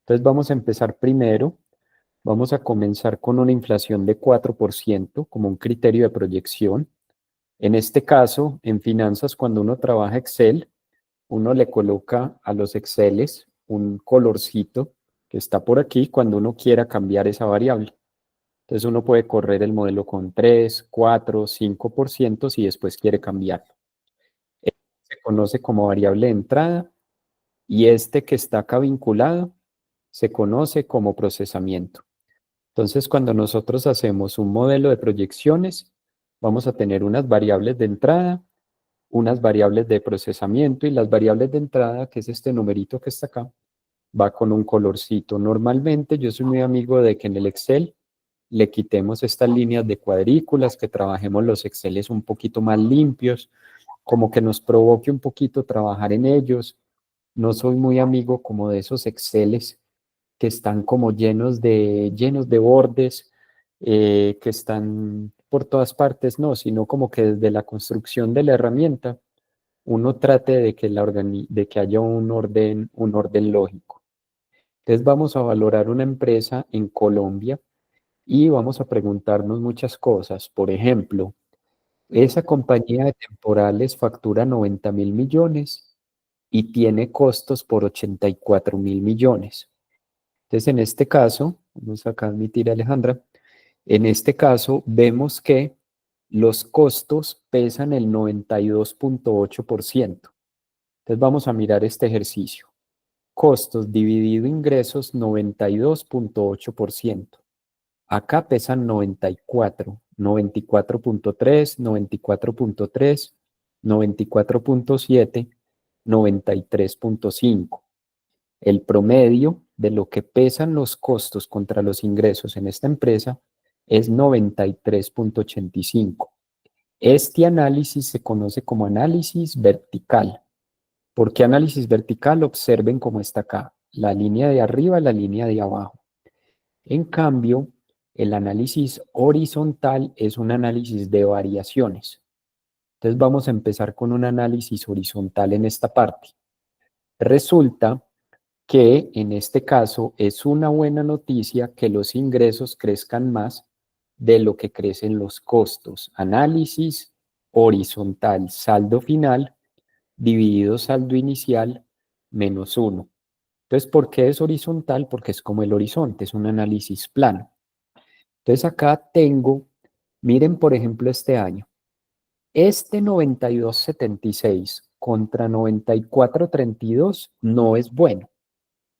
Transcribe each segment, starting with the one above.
Entonces vamos a empezar primero, vamos a comenzar con una inflación de 4% como un criterio de proyección. En este caso, en finanzas, cuando uno trabaja Excel, uno le coloca a los Exceles un colorcito que está por aquí cuando uno quiera cambiar esa variable. Entonces uno puede correr el modelo con 3, 4, 5% si después quiere cambiarlo. Este se conoce como variable de entrada y este que está acá vinculado se conoce como procesamiento. Entonces, cuando nosotros hacemos un modelo de proyecciones, vamos a tener unas variables de entrada, unas variables de procesamiento y las variables de entrada, que es este numerito que está acá, va con un colorcito. Normalmente yo soy muy amigo de que en el Excel le quitemos estas líneas de cuadrículas, que trabajemos los Exceles un poquito más limpios, como que nos provoque un poquito trabajar en ellos. No soy muy amigo como de esos Exceles que están como llenos de bordes, que están por todas partes, no, sino como que desde la construcción de la herramienta uno trate de que, de que haya un orden lógico. Entonces vamos a valorar una empresa en Colombia y vamos a preguntarnos muchas cosas. Por ejemplo, esa compañía de temporales factura 90.000 millones y tiene costos por 84.000 millones. Entonces, en este caso, vamos acá a admitir a Alejandra, en este caso vemos que los costos pesan el 92.8%. Entonces, vamos a mirar este ejercicio. Costos dividido ingresos, 92.8%. Acá pesan 94, 94.3, 94.3, 94.7, 93.5. El promedio de lo que pesan los costos contra los ingresos en esta empresa es 93.85. Este análisis se conoce como análisis vertical. ¿Por qué análisis vertical? Observen cómo está acá, la línea de arriba y la línea de abajo. En cambio, el análisis horizontal es un análisis de variaciones. Entonces vamos a empezar con un análisis horizontal en esta parte. Resulta que en este caso es una buena noticia que los ingresos crezcan más de lo que crecen los costos. Análisis horizontal, saldo final dividido saldo inicial menos 1. Entonces, ¿por qué es horizontal? Porque es como el horizonte, es un análisis plano. Entonces acá tengo, miren por ejemplo este año, este 92.76 contra 94.32 no es bueno.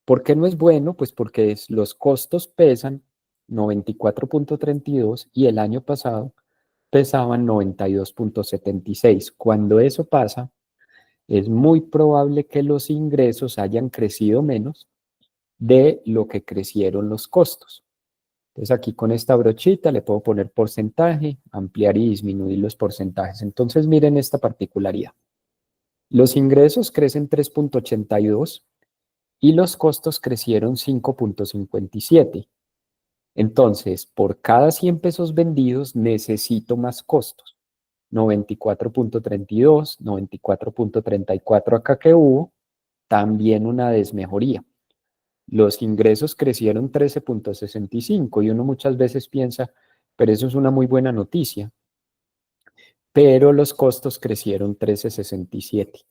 ¿Por qué no es bueno? Pues porque los costos pesan 94.32 y el año pasado pesaban 92.76. Cuando eso pasa, es muy probable que los ingresos hayan crecido menos de lo que crecieron los costos. Entonces aquí con esta brochita le puedo poner porcentaje, ampliar y disminuir los porcentajes. Entonces miren esta particularidad. Los ingresos crecen 3.82 y los costos crecieron 5.57. Entonces, por cada 100 pesos vendidos necesito más costos. 94.32, 94.34 acá que hubo, también una desmejoría. Los ingresos crecieron 13.65 y uno muchas veces piensa, pero eso es una muy buena noticia. Pero los costos crecieron 13.67.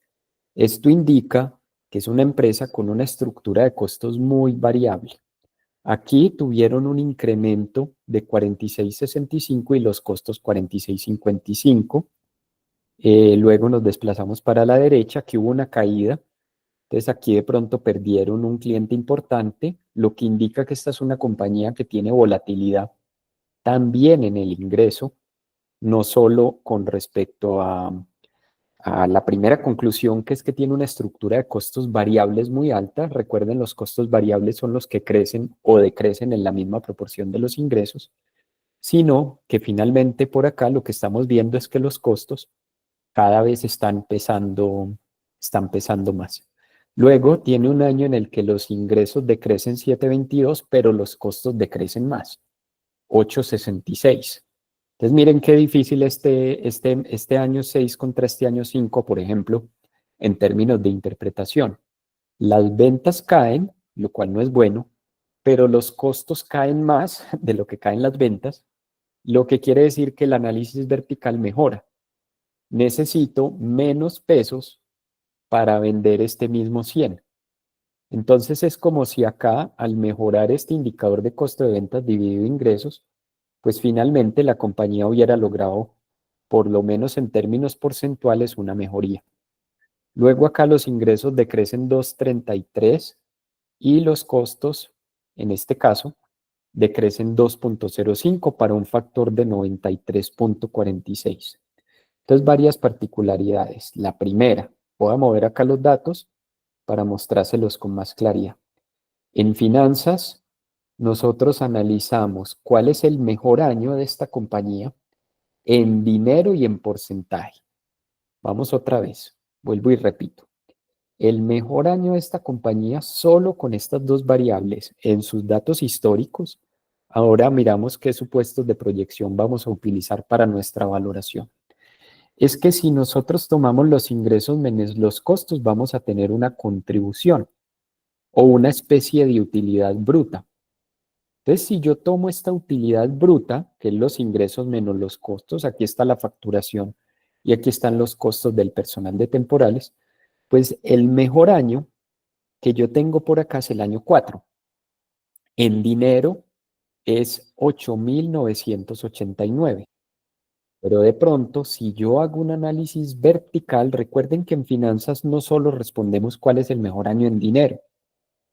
Esto indica que es una empresa con una estructura de costos muy variable. Aquí tuvieron un incremento de 46.65 y los costos 46.55. Luego nos desplazamos para la derecha, que hubo una caída. Entonces aquí de pronto perdieron un cliente importante, lo que indica que esta es una compañía que tiene volatilidad también en el ingreso, no solo con respecto a la primera conclusión, que es que tiene una estructura de costos variables muy alta. Recuerden, los costos variables son los que crecen o decrecen en la misma proporción de los ingresos, sino que finalmente por acá lo que estamos viendo es que los costos cada vez están pesando más. Luego tiene un año en el que los ingresos decrecen 7.22, pero los costos decrecen más, 8.66. Entonces miren qué difícil este año 6 contra este año 5, por ejemplo, en términos de interpretación. Las ventas caen, lo cual no es bueno, pero los costos caen más de lo que caen las ventas, lo que quiere decir que el análisis vertical mejora. Necesito menos pesos para vender este mismo 100. Entonces es como si acá, al mejorar este indicador de costo de ventas dividido ingresos, pues finalmente la compañía hubiera logrado, por lo menos en términos porcentuales, una mejoría. Luego acá los ingresos decrecen 2,33 y los costos, en este caso, decrecen 2,05 para un factor de 93,46. Entonces, varias particularidades. La primera, voy a mover acá los datos para mostrárselos con más claridad. En finanzas, nosotros analizamos cuál es el mejor año de esta compañía en dinero y en porcentaje. Vamos otra vez, vuelvo y repito. El mejor año de esta compañía solo con estas dos variables en sus datos históricos. Ahora miramos qué supuestos de proyección vamos a utilizar para nuestra valoración. Es que si nosotros tomamos los ingresos menos los costos, vamos a tener una contribución o una especie de utilidad bruta. Entonces, si yo tomo esta utilidad bruta, que es los ingresos menos los costos, aquí está la facturación y aquí están los costos del personal de temporales, pues el mejor año que yo tengo por acá es el año 4. En dinero es 8,989. Pero de pronto, si yo hago un análisis vertical, recuerden que en finanzas no solo respondemos cuál es el mejor año en dinero,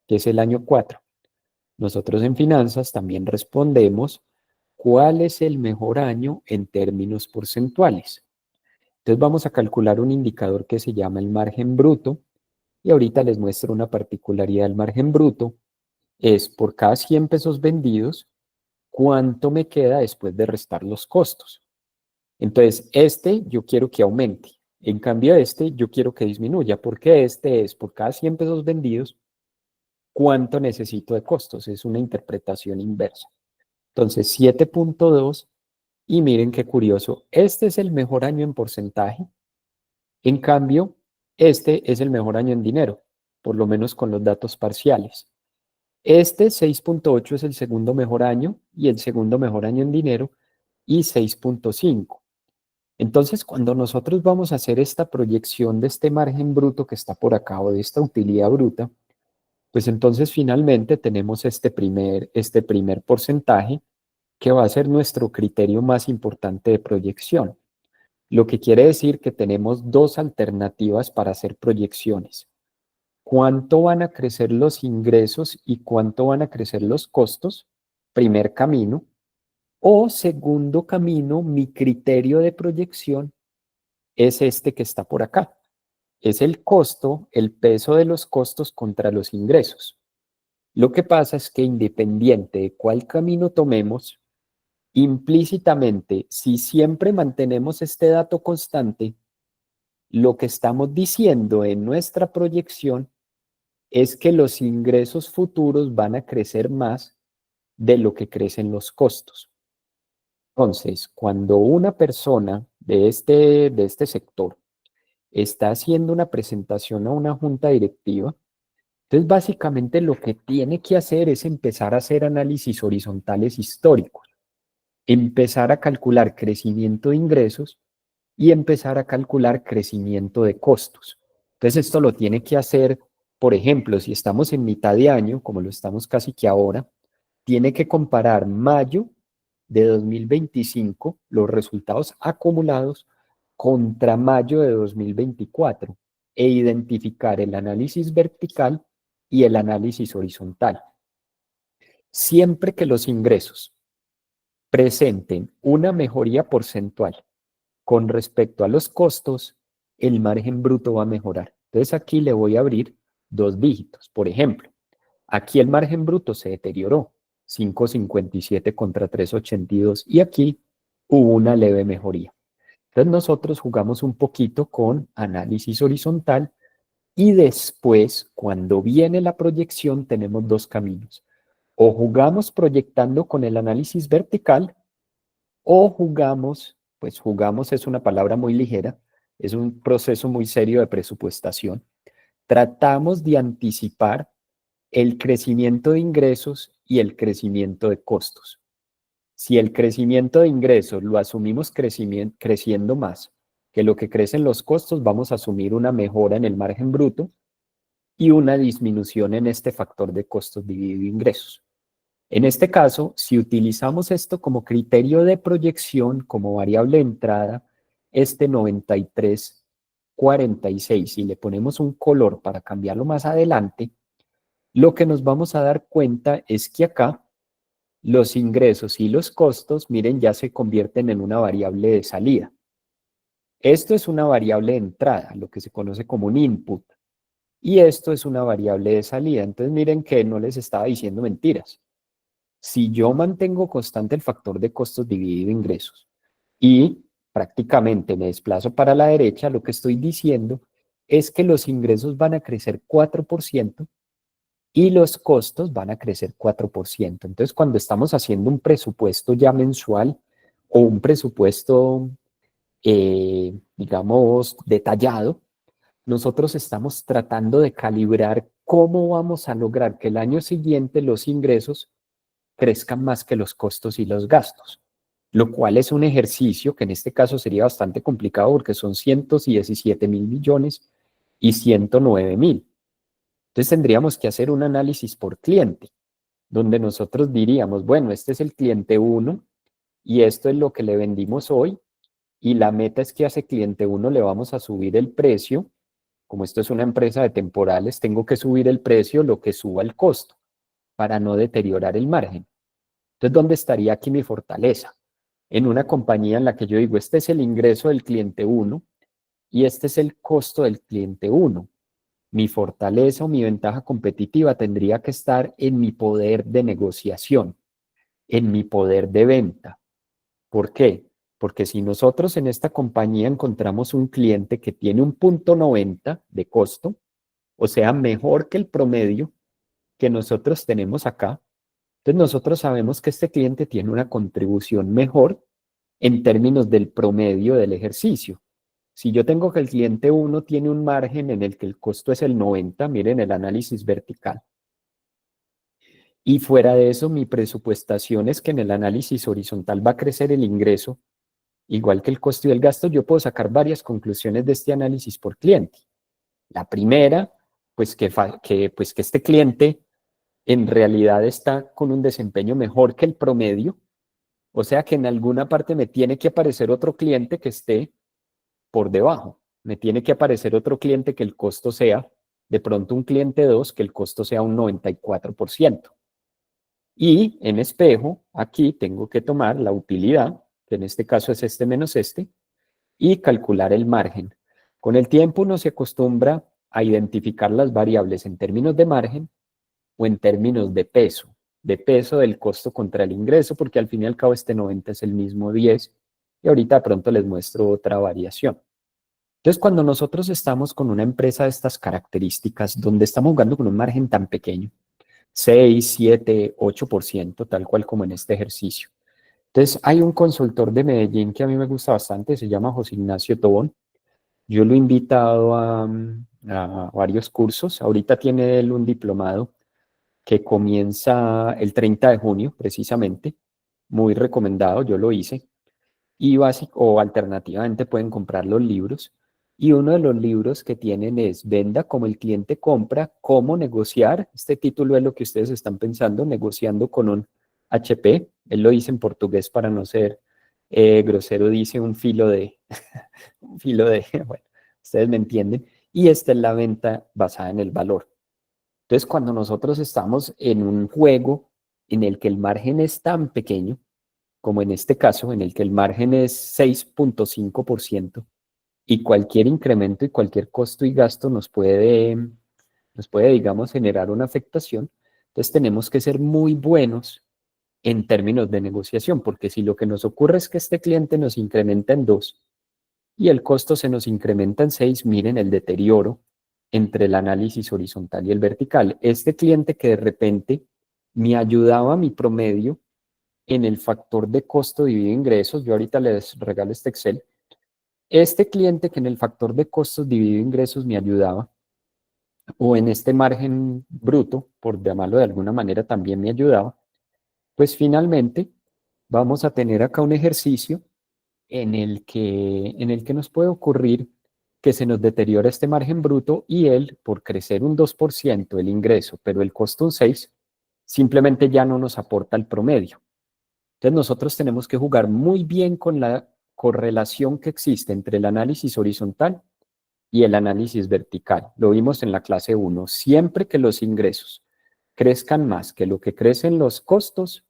que es el año 4. Nosotros en finanzas también respondemos cuál es el mejor año en términos porcentuales. Entonces vamos a calcular un indicador que se llama el margen bruto y ahorita les muestro una particularidad del margen bruto. Es por cada 100 pesos vendidos, ¿cuánto me queda después de restar los costos? Entonces, este yo quiero que aumente. En cambio, este yo quiero que disminuya, porque este es por cada 100 pesos vendidos, ¿cuánto necesito de costos? Es una interpretación inversa. Entonces, 7,2, y miren qué curioso, este es el mejor año en porcentaje, en cambio, este es el mejor año en dinero, por lo menos con los datos parciales. Este 6,8 es el segundo mejor año y el segundo mejor año en dinero, y 6,5. Entonces, cuando nosotros vamos a hacer esta proyección de este margen bruto que está por acá o de esta utilidad bruta, pues entonces finalmente tenemos este primer porcentaje que va a ser nuestro criterio más importante de proyección. Lo que quiere decir que tenemos dos alternativas para hacer proyecciones. ¿Cuánto van a crecer los ingresos y cuánto van a crecer los costos? Primer camino. O segundo camino, mi criterio de proyección es este que está por acá. Es el costo, el peso de los costos contra los ingresos. Lo que pasa es que independiente de cuál camino tomemos, implícitamente, si siempre mantenemos este dato constante, lo que estamos diciendo en nuestra proyección es que los ingresos futuros van a crecer más de lo que crecen los costos. Entonces, cuando una persona de este sector está haciendo una presentación a una junta directiva, entonces básicamente lo que tiene que hacer es empezar a hacer análisis horizontales históricos, empezar a calcular crecimiento de ingresos y empezar a calcular crecimiento de costos. Entonces esto lo tiene que hacer, por ejemplo, si estamos en mitad de año, como lo estamos casi que ahora, tiene que comparar mayo de 2025, los resultados acumulados, contra mayo de 2024 e identificar el análisis vertical y el análisis horizontal. Siempre que los ingresos presenten una mejoría porcentual con respecto a los costos, el margen bruto va a mejorar. Entonces aquí le voy a abrir dos dígitos. Por ejemplo, aquí el margen bruto se deterioró, 5,57 contra 3,82, y aquí hubo una leve mejoría. Entonces nosotros jugamos un poquito con análisis horizontal y después, cuando viene la proyección, tenemos dos caminos. O jugamos proyectando con el análisis vertical o jugamos, pues jugamos es una palabra muy ligera, es un proceso muy serio de presupuestación. Tratamos de anticipar el crecimiento de ingresos y el crecimiento de costos. Si el crecimiento de ingresos lo asumimos creciendo más que lo que crecen los costos, vamos a asumir una mejora en el margen bruto y una disminución en este factor de costos dividido ingresos. En este caso, si utilizamos esto como criterio de proyección, como variable de entrada, este 93,46, y le ponemos un color para cambiarlo más adelante, lo que nos vamos a dar cuenta es que acá los ingresos y los costos, miren, ya se convierten en una variable de salida. Esto es una variable de entrada, lo que se conoce como un input, y esto es una variable de salida. Entonces miren que no les estaba diciendo mentiras. Si yo mantengo constante el factor de costos dividido ingresos y prácticamente me desplazo para la derecha, lo que estoy diciendo es que los ingresos van a crecer 4% y los costos van a crecer 4%. Entonces, cuando estamos haciendo un presupuesto ya mensual o un presupuesto, digamos, detallado, nosotros estamos tratando de calibrar cómo vamos a lograr que el año siguiente los ingresos crezcan más que los costos y los gastos, lo cual es un ejercicio que en este caso sería bastante complicado porque son 117.000 millones y 109.000. Entonces tendríamos que hacer un análisis por cliente, donde nosotros diríamos, bueno, este es el cliente 1 y esto es lo que le vendimos hoy y la meta es que a ese cliente 1 le vamos a subir el precio. Como esto es una empresa de temporales, tengo que subir el precio lo que suba el costo para no deteriorar el margen. Entonces, ¿dónde estaría aquí mi fortaleza? En una compañía en la que yo digo, este es el ingreso del cliente 1 y este es el costo del cliente 1. Mi fortaleza o mi ventaja competitiva tendría que estar en mi poder de negociación, en mi poder de venta. ¿Por qué? Porque si nosotros en esta compañía encontramos un cliente que tiene un punto 90 de costo, o sea, mejor que el promedio que nosotros tenemos acá, entonces nosotros sabemos que este cliente tiene una contribución mejor en términos del promedio del ejercicio. Si yo tengo que el cliente 1 tiene un margen en el que el costo es el 90, miren el análisis vertical, y fuera de eso mi presupuestación es que en el análisis horizontal va a crecer el ingreso, igual que el costo y el gasto, yo puedo sacar varias conclusiones de este análisis por cliente. La primera, pues que este cliente en realidad está con un desempeño mejor que el promedio, o sea que en alguna parte me tiene que aparecer otro cliente que esté por debajo. Me tiene que aparecer otro cliente que el costo sea, de pronto un cliente 2, que el costo sea un 94%. Y en espejo, aquí tengo que tomar la utilidad, que en este caso es este menos este, y calcular el margen. Con el tiempo uno se acostumbra a identificar las variables en términos de margen o en términos de peso del costo contra el ingreso, porque al fin y al cabo este 90 es el mismo 10, y ahorita de pronto les muestro otra variación. Entonces, cuando nosotros estamos con una empresa de estas características, donde estamos jugando con un margen tan pequeño, 6, 7, 8%, tal cual como en este ejercicio. Entonces, hay un consultor de Medellín que a mí me gusta bastante, se llama José Ignacio Tobón. Yo lo he invitado a varios cursos. Ahorita tiene él un diplomado que comienza el 30 de junio, precisamente. Muy recomendado, yo lo hice. Y básico o alternativamente pueden comprar los libros. Y uno de los libros que tienen es Venda como el cliente compra, cómo negociar. Este título es lo que ustedes están pensando, negociando con un HP. Él lo dice en portugués para no ser grosero, dice un filo de, un filo de, bueno, ustedes me entienden. Y esta es la venta basada en el valor. Entonces, cuando nosotros estamos en un juego en el que el margen es tan pequeño, como en este caso, en el que el margen es 6,5% y cualquier incremento y cualquier costo y gasto nos puede, digamos, generar una afectación. Entonces tenemos que ser muy buenos en términos de negociación, porque si lo que nos ocurre es que este cliente nos incrementa en 2 y el costo se nos incrementa en 6, miren el deterioro entre el análisis horizontal y el vertical. Este cliente que de repente me ayudaba a mi promedio en el factor de costo dividido ingresos, yo ahorita les regalo este Excel, este cliente que en el factor de costos dividido ingresos me ayudaba, o en este margen bruto, por llamarlo de alguna manera, también me ayudaba, pues finalmente vamos a tener acá un ejercicio en el que nos puede ocurrir que se nos deteriora este margen bruto y él, por crecer un 2% el ingreso, pero el costo un 6%, simplemente ya no nos aporta el promedio. Entonces nosotros tenemos que jugar muy bien con la correlación que existe entre el análisis horizontal y el análisis vertical. Lo vimos en la clase 1. Siempre que los ingresos crezcan más que lo que crecen los costos,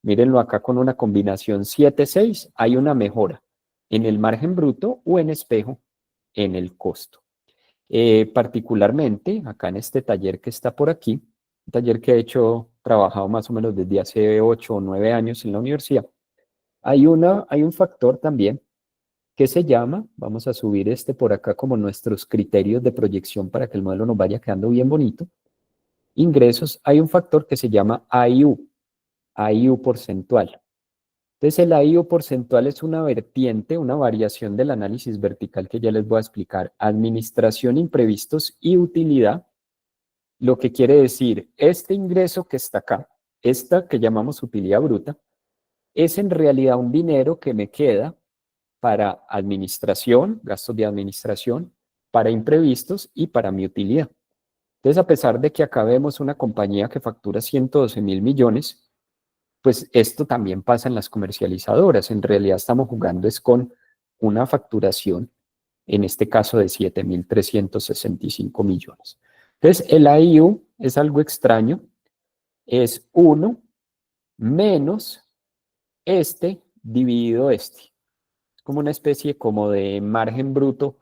mírenlo acá con una combinación 7-6, hay una mejora en el margen bruto o en espejo en el costo. Particularmente, acá en este taller que está por aquí, un taller que he hecho, trabajado más o menos desde hace 8 o 9 años en la universidad, hay un factor también que se llama, vamos a subir este por acá como nuestros criterios de proyección para que el modelo nos vaya quedando bien bonito. Ingresos, hay un factor que se llama AIU porcentual. Entonces el AIU porcentual es una vertiente, una variación del análisis vertical que ya les voy a explicar. Administración, imprevistos y utilidad, lo que quiere decir, este ingreso que está acá, esta que llamamos utilidad bruta, es en realidad un dinero que me queda para administración, gastos de administración, para imprevistos y para mi utilidad. Entonces, a pesar de que acá vemos una compañía que factura 112.000 millones, pues esto también pasa en las comercializadoras. En realidad estamos jugando es con una facturación, en este caso de 7.365 millones. Entonces, el AIU es algo extraño, es 1 menos este dividido este. Como una especie como de margen bruto,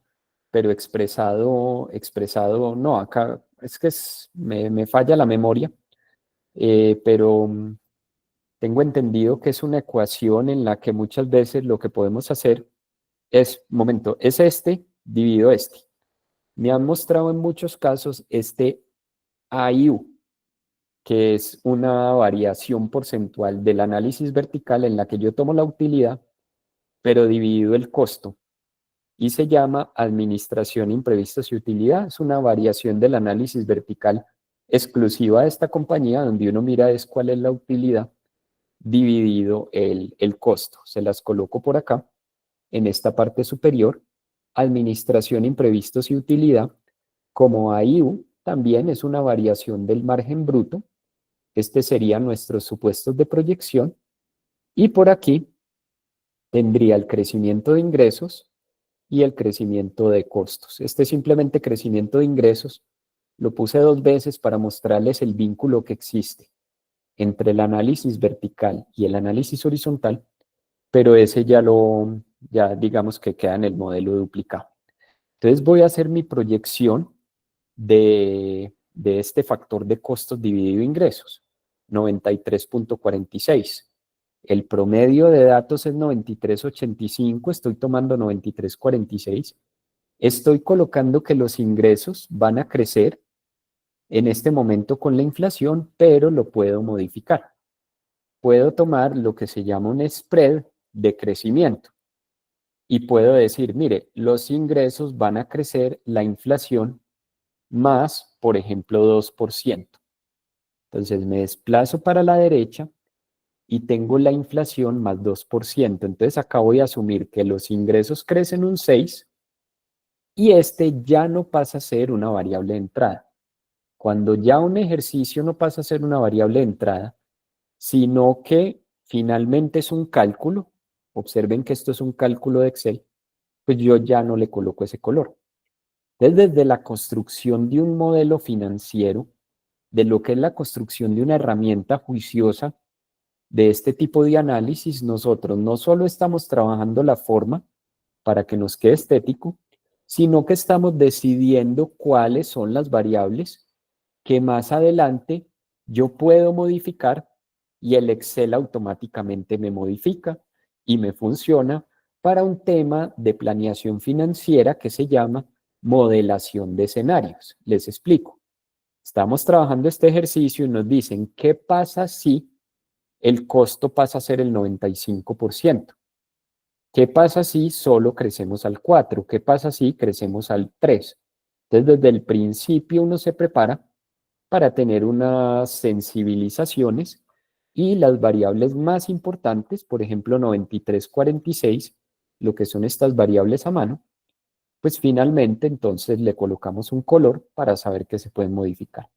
pero expresado, no, acá es que me falla la memoria, pero tengo entendido que es una ecuación en la que muchas veces lo que podemos hacer es, momento, es este dividido este. Me han mostrado en muchos casos este AIU, que es una variación porcentual del análisis vertical en la que yo tomo la utilidad, pero dividido el costo. Y se llama administración, imprevistos y utilidad. Es una variación del análisis vertical exclusiva de esta compañía, donde uno mira es cuál es la utilidad dividido el costo. Se las coloco por acá, en esta parte superior. Administración, imprevistos y utilidad, como AIU, también es una variación del margen bruto. Este serían nuestros supuestos de proyección. Y por aquí tendría el crecimiento de ingresos y el crecimiento de costos. Este simplemente crecimiento de ingresos lo puse 2 veces para mostrarles el vínculo que existe entre el análisis vertical y el análisis horizontal, pero ese ya digamos que queda en el modelo duplicado. Entonces voy a hacer mi proyección de este factor de costos dividido ingresos, 93.46. El promedio de datos es 93.85, estoy tomando 93.46. Estoy colocando que los ingresos van a crecer en este momento con la inflación, pero lo puedo modificar. Puedo tomar lo que se llama un spread de crecimiento y puedo decir, mire, los ingresos van a crecer, la inflación más, por ejemplo, 2%. Entonces me desplazo para la derecha y tengo la inflación más 2%. Entonces acá voy a asumir que los ingresos crecen un 6% y este ya no pasa a ser una variable de entrada. Cuando ya un ejercicio no pasa a ser una variable de entrada, sino que finalmente es un cálculo, observen que esto es un cálculo de Excel, pues yo ya no le coloco ese color. Entonces, desde la construcción de un modelo financiero, de lo que es la construcción de una herramienta juiciosa de este tipo de análisis, nosotros no solo estamos trabajando la forma para que nos quede estético, sino que estamos decidiendo cuáles son las variables que más adelante yo puedo modificar y el Excel automáticamente me modifica y me funciona para un tema de planeación financiera que se llama modelación de escenarios. Les explico. Estamos trabajando este ejercicio y nos dicen, ¿qué pasa si el costo pasa a ser el 95%? ¿Qué pasa si solo crecemos al 4%? ¿Qué pasa si crecemos al 3%? Entonces, desde el principio uno se prepara para tener unas sensibilizaciones y las variables más importantes, por ejemplo, 93, 46, lo que son estas variables a mano, pues finalmente entonces le colocamos un color para saber que se pueden modificar.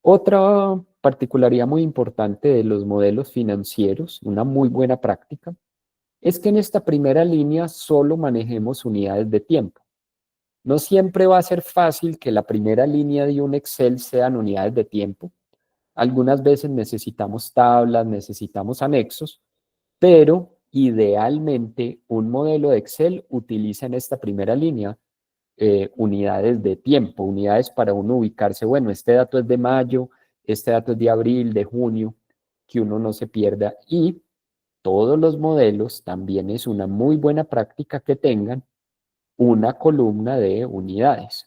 Otra particularidad muy importante de los modelos financieros, una muy buena práctica, es que en esta primera línea solo manejemos unidades de tiempo. No siempre va a ser fácil que la primera línea de un Excel sean unidades de tiempo. Algunas veces necesitamos tablas, necesitamos anexos, pero idealmente un modelo de Excel utiliza en esta primera línea unidades de tiempo, unidades para uno ubicarse. Bueno, este dato es de mayo, este dato es de abril, de junio, que uno no se pierda. Y todos los modelos también es una muy buena práctica que tengan una columna de unidades.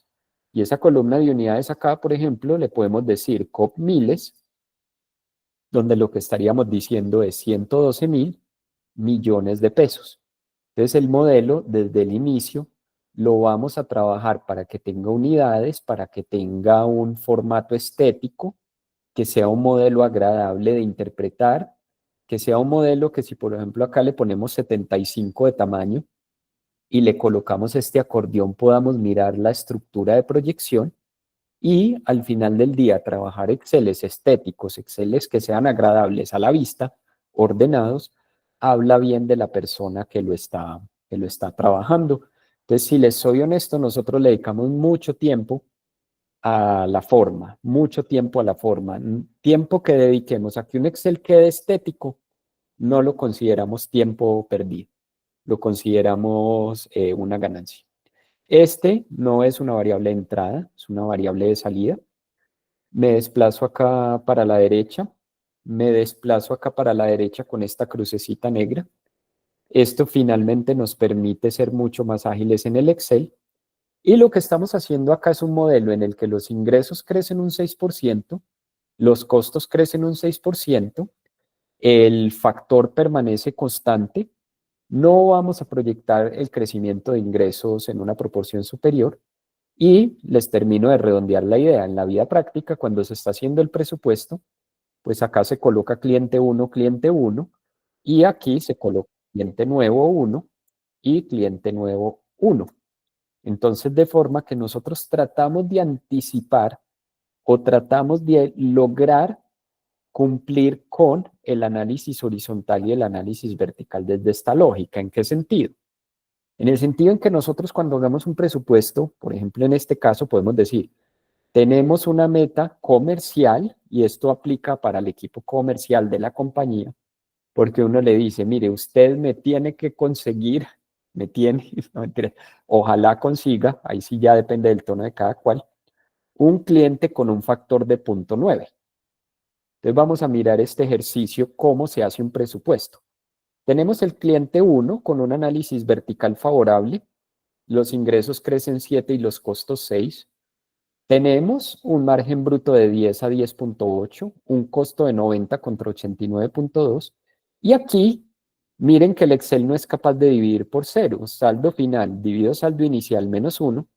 Y esa columna de unidades acá, por ejemplo, le podemos decir COP miles, donde lo que estaríamos diciendo es 112.000 millones de pesos. Entonces el modelo desde el inicio lo vamos a trabajar para que tenga unidades, para que tenga un formato estético, que sea un modelo agradable de interpretar, que sea un modelo que si por ejemplo acá le ponemos 75 de tamaño y le colocamos este acordeón podamos mirar la estructura de proyección y al final del día trabajar Exceles estéticos, Exceles que sean agradables a la vista, ordenados, habla bien de la persona que lo está trabajando. Entonces, si les soy honesto, nosotros le dedicamos mucho tiempo a la forma, mucho tiempo a la forma. Tiempo que dediquemos a que un Excel quede estético, no lo consideramos tiempo perdido, lo consideramos una ganancia. Este no es una variable de entrada, es una variable de salida. Me desplazo acá para la derecha, me desplazo acá para la derecha con esta crucecita negra. Esto finalmente nos permite ser mucho más ágiles en el Excel. Y lo que estamos haciendo acá es un modelo en el que los ingresos crecen un 6%, los costos crecen un 6%, el factor permanece constante, no vamos a proyectar el crecimiento de ingresos en una proporción superior y les termino de redondear la idea. En la vida práctica, cuando se está haciendo el presupuesto, pues acá se coloca cliente uno y aquí se coloca cliente nuevo uno y cliente nuevo uno. Entonces, de forma que nosotros tratamos de anticipar o tratamos de lograr cumplir con el análisis horizontal y el análisis vertical desde esta lógica. ¿En qué sentido? En el sentido en que nosotros cuando hagamos un presupuesto, por ejemplo, en este caso podemos decir, tenemos una meta comercial y esto aplica para el equipo comercial de la compañía, porque uno le dice, mire, usted me tiene que conseguir, me tiene, no mentira, ojalá consiga, ahí sí ya depende del tono de cada cual, un cliente con un factor de 0.9. Entonces vamos a mirar este ejercicio, cómo se hace un presupuesto. Tenemos el cliente 1 con un análisis vertical favorable, los ingresos crecen 7 y los costos 6. Tenemos un margen bruto de 10 a 10.8, un costo de 90 contra 89.2. Y aquí, miren que el Excel no es capaz de dividir por cero. Saldo final dividido saldo inicial menos 1,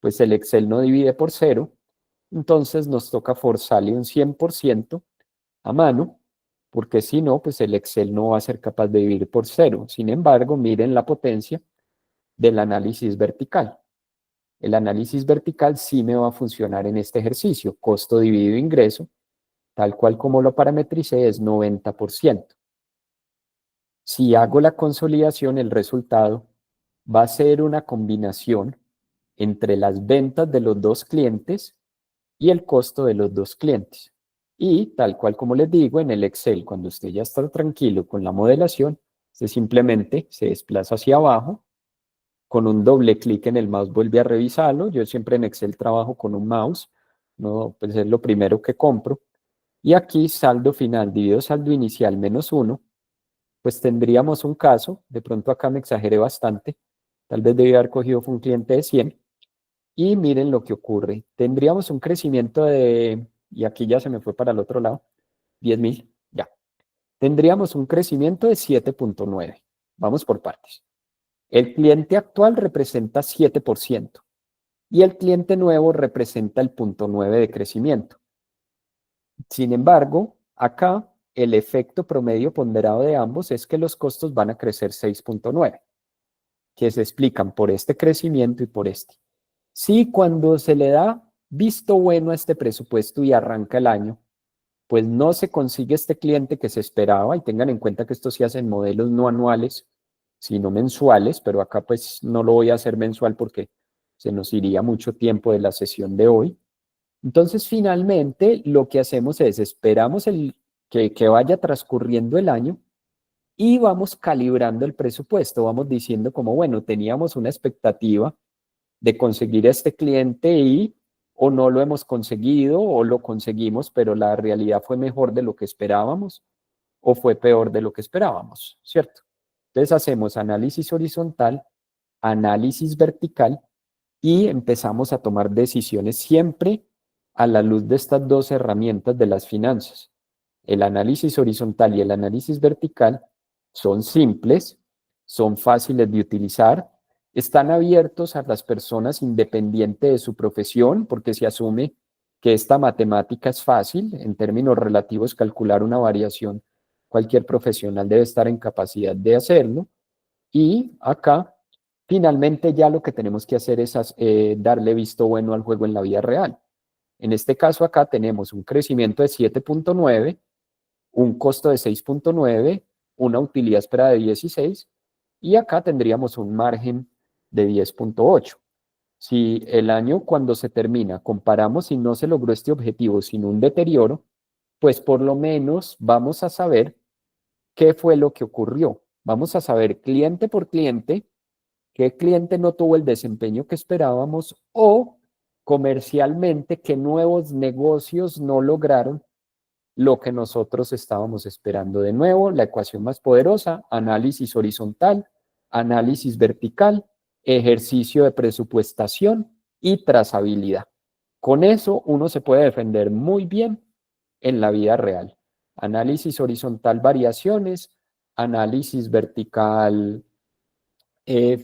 pues el Excel no divide por cero. Entonces nos toca forzarle un 100% a mano, porque si no, pues el Excel no va a ser capaz de dividir por cero. Sin embargo, miren la potencia del análisis vertical. El análisis vertical sí me va a funcionar en este ejercicio. Costo dividido ingreso, tal cual como lo parametricé, es 90%. Si hago la consolidación, el resultado va a ser una combinación entre las ventas de los dos clientes y el costo de los dos clientes. Y tal cual como les digo, en el Excel, cuando usted ya está tranquilo con la modelación, usted simplemente se desplaza hacia abajo, con un doble clic en el mouse vuelve a revisarlo. Yo siempre en Excel trabajo con un mouse, no, pues es lo primero que compro. Y aquí saldo final dividido saldo inicial menos 1, pues tendríamos un caso, de pronto acá me exageré bastante, tal vez debí haber cogido fue un cliente de 100, y miren lo que ocurre. Tendríamos un crecimiento de, y aquí ya se me fue para el otro lado, 10.000, ya. Tendríamos un crecimiento de 7.9. Vamos por partes. El cliente actual representa 7%. y el cliente nuevo representa el punto 9 de crecimiento. Sin embargo, acá el efecto promedio ponderado de ambos es que los costos van a crecer 6.9, que se explican por este crecimiento y por este. Si cuando se le da visto bueno a este presupuesto y arranca el año, pues no se consigue este cliente que se esperaba, y tengan en cuenta que esto se hace en modelos no anuales, sino mensuales, pero acá pues no lo voy a hacer mensual porque se nos iría mucho tiempo de la sesión de hoy. Entonces, finalmente, lo que hacemos es esperamos que vaya transcurriendo el año y vamos calibrando el presupuesto. Vamos diciendo como, bueno, teníamos una expectativa de conseguir a este cliente y o no lo hemos conseguido o lo conseguimos, pero la realidad fue mejor de lo que esperábamos o fue peor de lo que esperábamos, ¿cierto? Entonces hacemos análisis horizontal, análisis vertical y empezamos a tomar decisiones siempre a la luz de estas dos herramientas de las finanzas. El análisis horizontal y el análisis vertical son simples, son fáciles de utilizar, están abiertos a las personas independiente de su profesión, porque se asume que esta matemática es fácil, en términos relativos calcular una variación, cualquier profesional debe estar en capacidad de hacerlo, y acá finalmente ya lo que tenemos que hacer es darle visto bueno al juego en la vida real. En este caso acá tenemos un crecimiento de 7.9, un costo de 6.9, una utilidad esperada de 16 y acá tendríamos un margen de 10.8. Si el año cuando se termina comparamos y no se logró este objetivo sin un deterioro, pues por lo menos vamos a saber qué fue lo que ocurrió. Vamos a saber cliente por cliente qué cliente no tuvo el desempeño que esperábamos o comercialmente qué nuevos negocios no lograron lo que nosotros estábamos esperando. De nuevo, la ecuación más poderosa, análisis horizontal, análisis vertical, ejercicio de presupuestación y trazabilidad. Con eso uno se puede defender muy bien en la vida real. Análisis horizontal, variaciones, análisis vertical,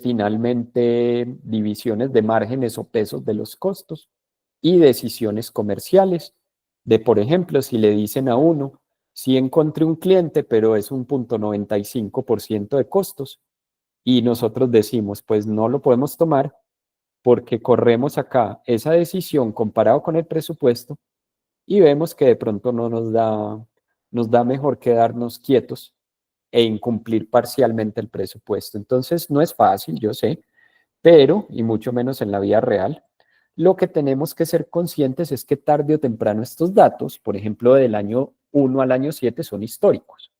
finalmente divisiones de márgenes o pesos de los costos y decisiones comerciales de, por ejemplo, si le dicen a uno, si encontré un cliente, pero es un 0.95% de costos, y nosotros decimos, pues no lo podemos tomar porque corremos acá esa decisión comparado con el presupuesto y vemos que de pronto no nos da mejor quedarnos quietos e incumplir parcialmente el presupuesto. Entonces, no es fácil, yo sé, pero, y mucho menos en la vida real, lo que tenemos que ser conscientes es que tarde o temprano estos datos, por ejemplo, del año 1 al año 7, son históricos.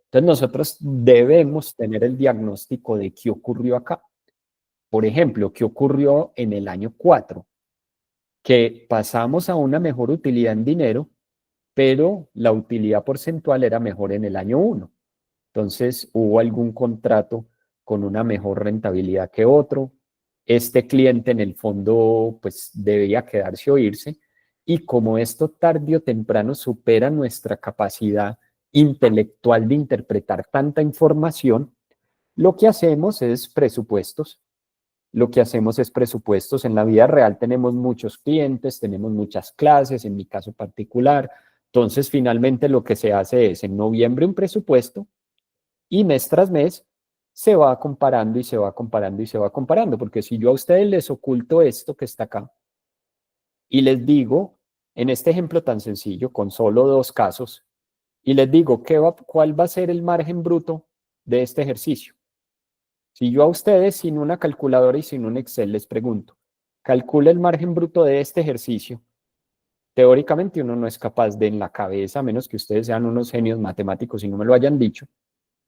Entonces, nosotros debemos tener el diagnóstico de qué ocurrió acá. Por ejemplo, qué ocurrió en el año 4, que pasamos a una mejor utilidad en dinero, pero la utilidad porcentual era mejor en el año 1. Entonces, hubo algún contrato con una mejor rentabilidad que otro. Este cliente en el fondo, pues debía quedarse o irse. Y como esto tarde o temprano supera nuestra capacidad intelectual de interpretar tanta información, lo que hacemos es presupuestos. Lo que hacemos es presupuestos. En la vida real tenemos muchos clientes, tenemos muchas clases, en mi caso particular. Entonces, finalmente lo que se hace es en noviembre un presupuesto, y mes tras mes se va comparando y se va comparando y se va comparando, porque si yo a ustedes les oculto esto que está acá y les digo, en este ejemplo tan sencillo, con solo 2 casos, y les digo cuál va a ser el margen bruto de este ejercicio. Si yo a ustedes sin una calculadora y sin un Excel les pregunto, calcula el margen bruto de este ejercicio, teóricamente uno no es capaz de en la cabeza, a menos que ustedes sean unos genios matemáticos y no me lo hayan dicho,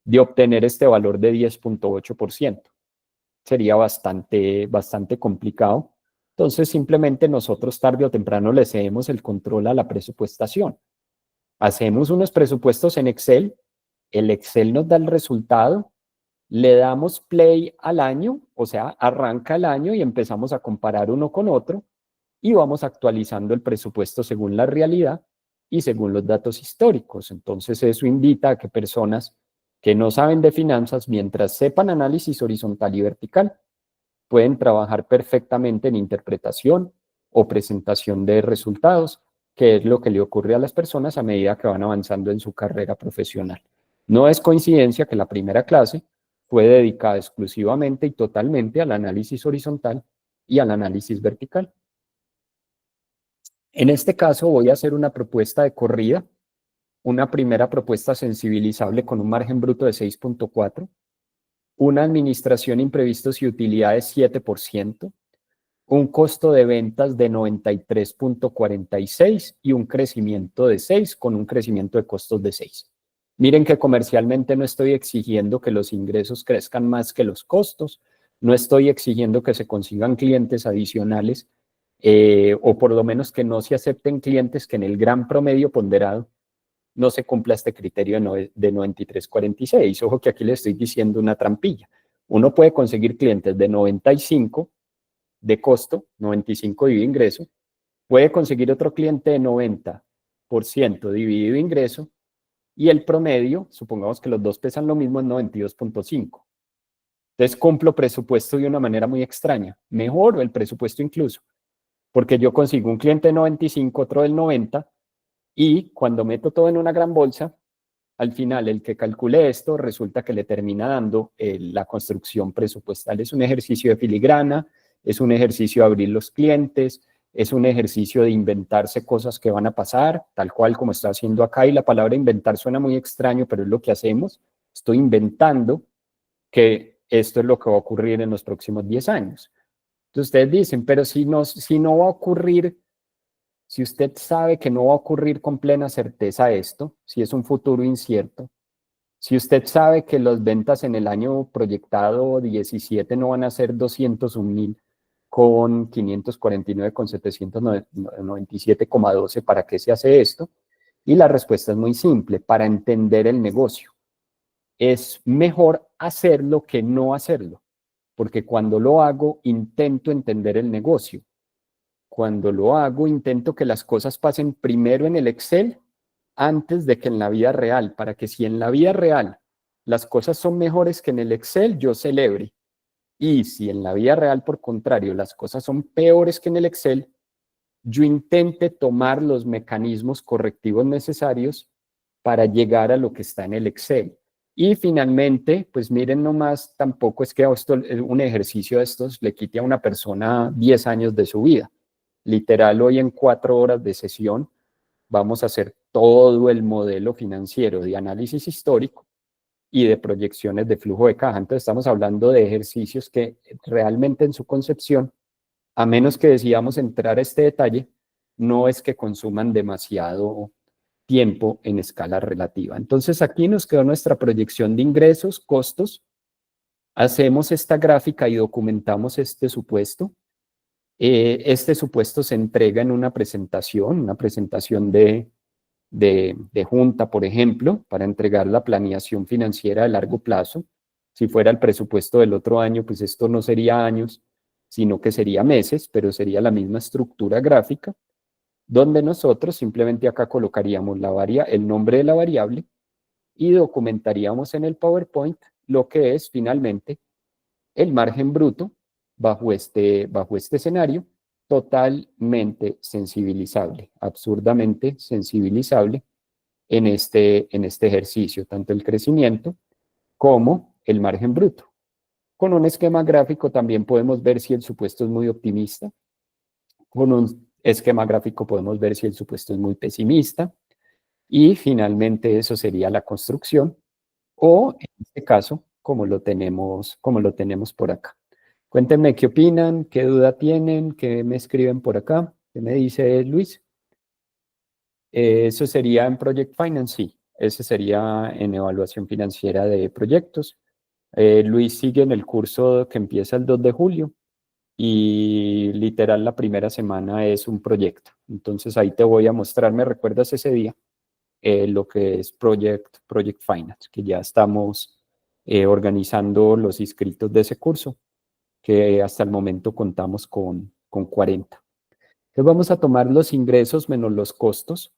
de obtener este valor de 10.8%. Sería bastante complicado. Entonces, simplemente nosotros tarde o temprano le cedemos el control a la presupuestación. Hacemos unos presupuestos en Excel, el Excel nos da el resultado, le damos play al año, o sea, arranca el año y empezamos a comparar uno con otro y vamos actualizando el presupuesto según la realidad y según los datos históricos. Entonces, eso invita a que personas que no saben de finanzas, mientras sepan análisis horizontal y vertical, pueden trabajar perfectamente en interpretación o presentación de resultados, que es lo que le ocurre a las personas a medida que van avanzando en su carrera profesional. No es coincidencia que la primera clase fue dedicada exclusivamente y totalmente al análisis horizontal y al análisis vertical. En este caso voy a hacer una propuesta de corrida, una primera propuesta sensibilizable con un margen bruto de 6.4, una administración imprevistos y utilidades 7%, un costo de ventas de 93.46 y un crecimiento de 6 con un crecimiento de costos de 6. Miren que comercialmente no estoy exigiendo que los ingresos crezcan más que los costos, no estoy exigiendo que se consigan clientes adicionales o por lo menos que no se acepten clientes que en el gran promedio ponderado no se cumpla este criterio de 93.46. Ojo que aquí le estoy diciendo una trampilla. Uno puede conseguir clientes de 95 de costo, 95 dividido ingreso, puede conseguir otro cliente de 90% dividido ingreso y el promedio, supongamos que los dos pesan lo mismo, es 92.5. Entonces cumplo presupuesto de una manera muy extraña, mejoro el presupuesto incluso, porque yo consigo un cliente de 95, otro del 90, y cuando meto todo en una gran bolsa, al final el que calcule esto resulta que le termina dando la construcción presupuestal. Es un ejercicio de filigrana, es un ejercicio de abrir los clientes, es un ejercicio de inventarse cosas que van a pasar, tal cual como está haciendo acá, y la palabra inventar suena muy extraño, pero es lo que hacemos. Estoy inventando que esto es lo que va a ocurrir en los próximos 10 años. Entonces ustedes dicen, pero si no va a ocurrir, si usted sabe que no va a ocurrir con plena certeza esto, si es un futuro incierto, si usted sabe que las ventas en el año proyectado 17 no van a ser 201.000 con 549 con 797,12, ¿para qué se hace esto? Y la respuesta es muy simple, para entender el negocio. Es mejor hacerlo que no hacerlo, porque cuando lo hago intento entender el negocio. Cuando lo hago intento que las cosas pasen primero en el Excel antes de que en la vida real, para que si en la vida real las cosas son mejores que en el Excel, yo celebre. Y si en la vida real, por contrario, las cosas son peores que en el Excel, yo intente tomar los mecanismos correctivos necesarios para llegar a lo que está en el Excel. Y finalmente, pues miren nomás, tampoco es que un ejercicio de estos le quite a una persona 10 años de su vida. Literal, hoy en 4 horas de sesión vamos a hacer todo el modelo financiero de análisis histórico y de proyecciones de flujo de caja. Entonces estamos hablando de ejercicios que realmente en su concepción, a menos que decidamos entrar a este detalle, no es que consuman demasiado tiempo en escala relativa. Entonces aquí nos quedó nuestra proyección de ingresos, costos. Hacemos esta gráfica y documentamos este supuesto. Este supuesto se entrega en una presentación de junta, por ejemplo, para entregar la planeación financiera a largo plazo. Si fuera el presupuesto del otro año, pues esto no sería años, sino que sería meses, pero sería la misma estructura gráfica, donde nosotros simplemente acá colocaríamos el nombre de la variable y documentaríamos en el PowerPoint lo que es finalmente el margen bruto bajo este escenario, totalmente sensibilizable, absurdamente sensibilizable en este ejercicio, tanto el crecimiento como el margen bruto. Con un esquema gráfico también podemos ver si el supuesto es muy optimista, con un esquema gráfico podemos ver si el supuesto es muy pesimista, y finalmente eso sería la construcción, o en este caso, como lo tenemos por acá. Cuéntenme qué opinan, qué duda tienen, qué me escriben por acá, qué me dice Luis. Eso sería en Project Finance, sí. Ese sería en evaluación financiera de proyectos. Luis sigue en el curso que empieza el 2 de julio y literal la primera semana es un proyecto. Entonces ahí te voy a mostrar, ¿me recuerdas ese día? Lo que es Project Finance, que ya estamos organizando los inscritos de ese curso, que hasta el momento contamos con 40. Entonces vamos a tomar los ingresos menos los costos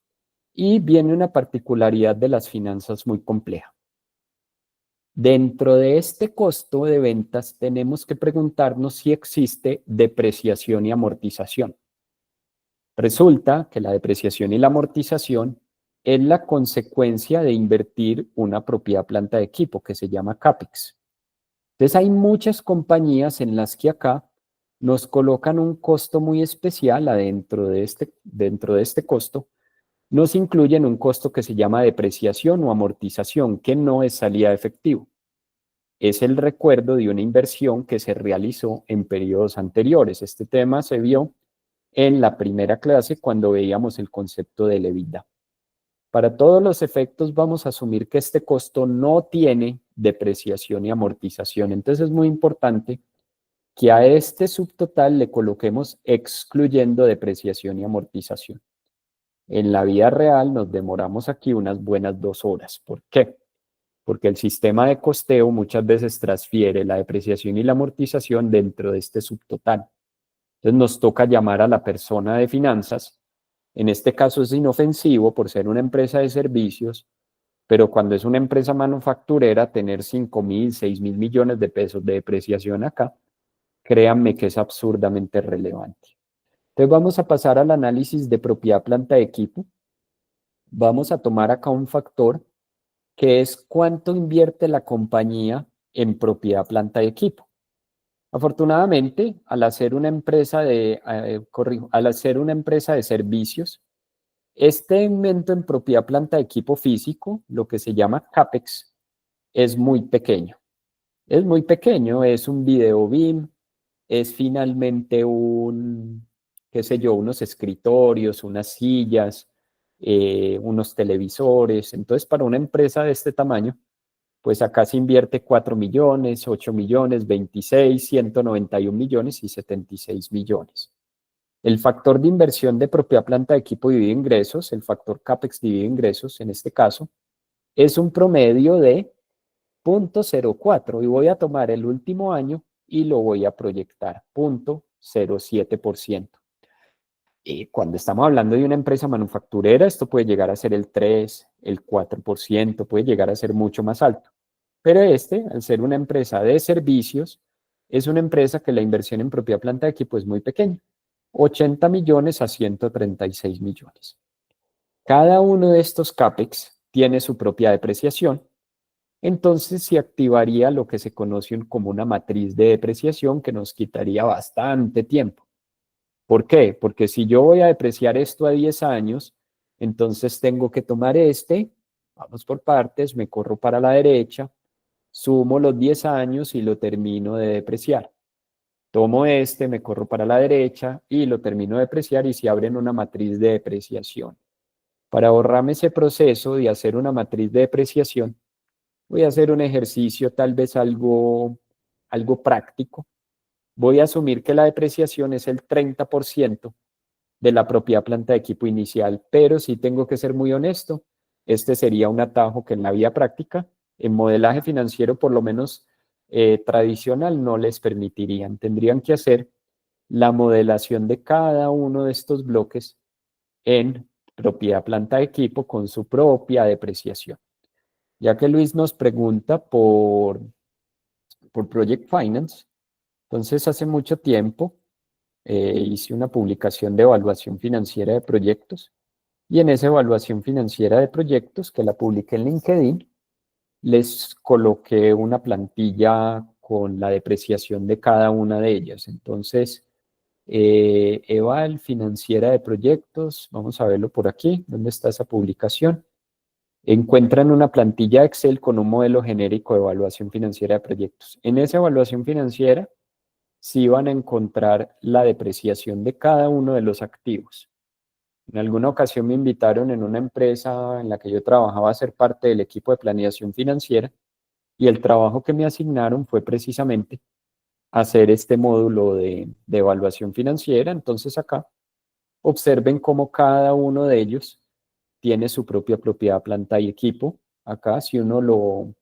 y viene una particularidad de las finanzas muy compleja. Dentro de este costo de ventas tenemos que preguntarnos si existe depreciación y amortización. Resulta que la depreciación y la amortización es la consecuencia de invertir una propiedad planta de equipo que se llama CAPEX. Entonces hay muchas compañías en las que acá nos colocan un costo muy especial dentro de este costo, nos incluyen un costo que se llama depreciación o amortización, que no es salida de efectivo. Es el recuerdo de una inversión que se realizó en periodos anteriores. Este tema se vio en la primera clase cuando veíamos el concepto de EBITDA. Para todos los efectos vamos a asumir que este costo no tiene depreciación y amortización. Entonces es muy importante que a este subtotal le coloquemos excluyendo depreciación y amortización. En la vida real nos demoramos aquí unas buenas 2 horas. ¿Por qué? Porque el sistema de costeo muchas veces transfiere la depreciación y la amortización dentro de este subtotal. Entonces nos toca llamar a la persona de finanzas. En este caso es inofensivo por ser una empresa de servicios, pero cuando es una empresa manufacturera, tener 5.000, 6.000 millones de pesos de depreciación acá, créanme que es absurdamente relevante. Entonces vamos a pasar al análisis de propiedad planta de equipo. Vamos a tomar acá un factor que es cuánto invierte la compañía en propiedad planta de equipo. Afortunadamente, al hacer una empresa de servicios, este invento en propiedad planta de equipo físico, lo que se llama CAPEX, es muy pequeño. Es muy pequeño, es un video BIM, es finalmente qué sé yo, unos escritorios, unas sillas, unos televisores. Entonces, para una empresa de este tamaño, pues acá se invierte 4 millones, 8 millones, 26, 191 millones y 76 millones. El factor de inversión de propiedad planta de equipo divide ingresos, el factor CAPEX divide ingresos en este caso, es un promedio de 0.04 y voy a tomar el último año y lo voy a proyectar, 0.07%. Y cuando estamos hablando de una empresa manufacturera, esto puede llegar a ser el 3, el 4%, puede llegar a ser mucho más alto. Pero al ser una empresa de servicios, es una empresa que la inversión en propiedad planta de equipo es muy pequeña, 80 millones a 136 millones. Cada uno de estos CAPEX tiene su propia depreciación, entonces se activaría lo que se conoce como una matriz de depreciación que nos quitaría bastante tiempo. ¿Por qué? Porque si yo voy a depreciar esto a 10 años, entonces tengo que tomar vamos por partes, me corro para la derecha, sumo los 10 años y lo termino de depreciar. Tomo me corro para la derecha y lo termino de depreciar y se abre una matriz de depreciación. Para ahorrarme ese proceso de hacer una matriz de depreciación, voy a hacer un ejercicio tal vez algo práctico. Voy a asumir que la depreciación es el 30% de la propiedad planta de equipo inicial, pero si tengo que ser muy honesto, este sería un atajo que en la vida práctica, en modelaje financiero por lo menos tradicional, no les permitirían. Tendrían que hacer la modelación de cada uno de estos bloques en propiedad planta de equipo con su propia depreciación. Ya que Luis nos pregunta por Project Finance, entonces hace mucho tiempo hice una publicación de evaluación financiera de proyectos y en esa evaluación financiera de proyectos que la publiqué en LinkedIn, les coloqué una plantilla con la depreciación de cada una de ellas. Entonces, Eval financiera de proyectos, vamos a verlo por aquí, ¿dónde está esa publicación? Encuentran una plantilla Excel con un modelo genérico de evaluación financiera de proyectos. En esa evaluación financiera, sí van a encontrar la depreciación de cada uno de los activos. En alguna ocasión me invitaron en una empresa en la que yo trabajaba a ser parte del equipo de planeación financiera y el trabajo que me asignaron fue precisamente hacer este módulo de evaluación financiera. Entonces acá observen cómo cada uno de ellos tiene su propia propiedad, planta y equipo. Acá si uno lo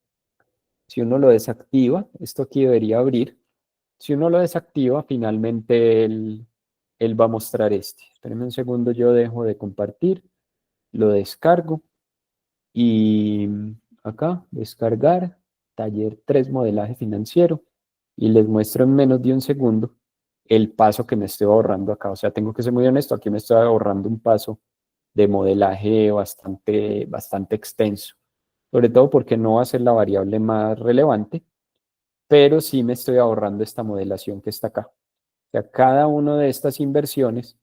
desactiva, esto aquí debería abrir. Si uno lo desactiva, finalmente él va a mostrar este. Espérenme un segundo, yo dejo de compartir, lo descargo y acá, descargar. taller 3 modelaje financiero y les muestro en menos de un segundo el paso que me estoy ahorrando acá. O sea, tengo que ser muy honesto, aquí me estoy ahorrando un paso de modelaje bastante extenso, sobre todo porque no va a ser la variable más relevante, pero sí me estoy ahorrando esta modelación que está acá. O sea, cada una de estas inversiones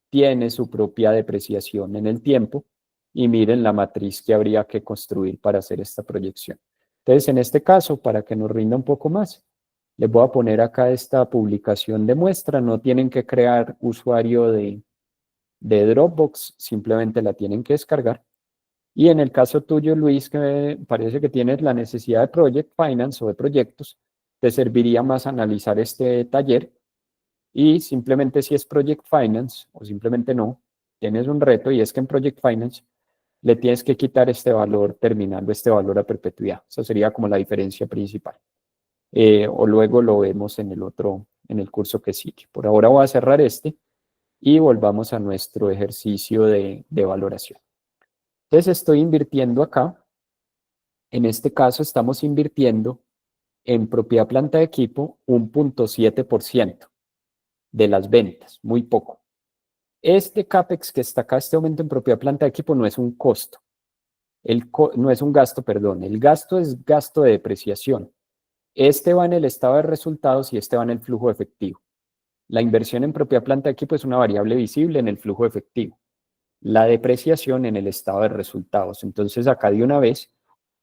tiene su propia depreciación en el tiempo y miren la matriz que habría que construir para hacer esta proyección. Entonces, en este caso, para que nos rinda un poco más, les voy a poner acá esta publicación de muestra. No tienen que crear usuario de Dropbox, simplemente la tienen que descargar. Y en el caso tuyo, Luis, que parece que tienes la necesidad de Project Finance o de proyectos, te serviría más analizar este taller y simplemente si es Project Finance o simplemente no, tienes un reto y es que en Project Finance le tienes que quitar este valor terminal o este valor a perpetuidad. Esa sería como la diferencia principal. O luego lo vemos en el otro, en el curso que sigue. Por ahora voy a cerrar este y volvamos a nuestro ejercicio de valoración. Entonces estoy invirtiendo acá. En este caso estamos invirtiendo en propiedad planta de equipo un 0.7% de las ventas, muy poco. Este CAPEX que está acá, este aumento en propiedad planta de equipo no es un costo, no es un gasto, perdón, el gasto es gasto de depreciación. Este va en el estado de resultados y este va en el flujo efectivo. La inversión en propiedad planta de equipo es una variable visible en el flujo efectivo. La depreciación en el estado de resultados. Entonces acá de una vez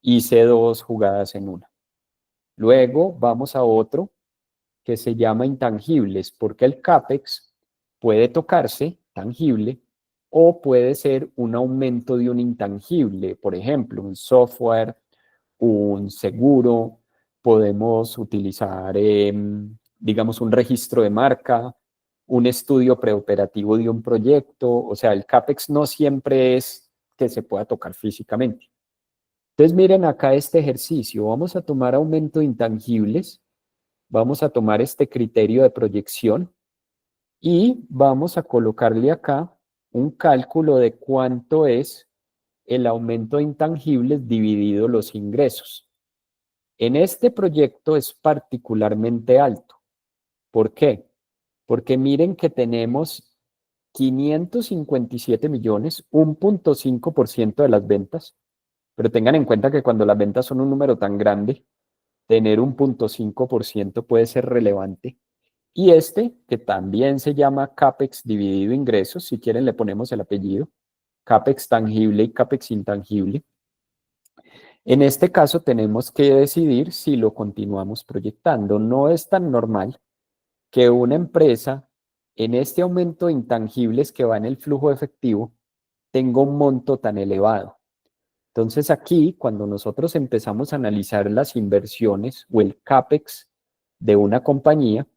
hice dos jugadas en una. Luego vamos a otro que se llama intangibles, porque el CAPEX puede tocarse, tangible, o puede ser un aumento de un intangible, por ejemplo, un software, un seguro, podemos utilizar, digamos, un registro de marca, un estudio preoperativo de un proyecto, o sea, el CAPEX no siempre es que se pueda tocar físicamente. Entonces, miren acá este ejercicio, vamos a tomar aumento de intangibles, vamos a tomar este criterio de proyección y vamos a colocarle acá un cálculo de cuánto es el aumento de intangibles dividido los ingresos. En este proyecto es particularmente alto. ¿Por qué? Porque miren que tenemos 557 millones, 1.5% de las ventas, pero tengan en cuenta que cuando las ventas son un número tan grande, tener un 0.5% puede ser relevante. Y este, que también se llama CAPEX dividido ingresos, si quieren le ponemos el apellido, CAPEX tangible y CAPEX intangible. En este caso tenemos que decidir si lo continuamos proyectando. No es tan normal que una empresa en este aumento de intangibles que va en el flujo efectivo tenga un monto tan elevado. Entonces aquí, cuando nosotros empezamos a analizar las inversiones o el CAPEX de una compañía,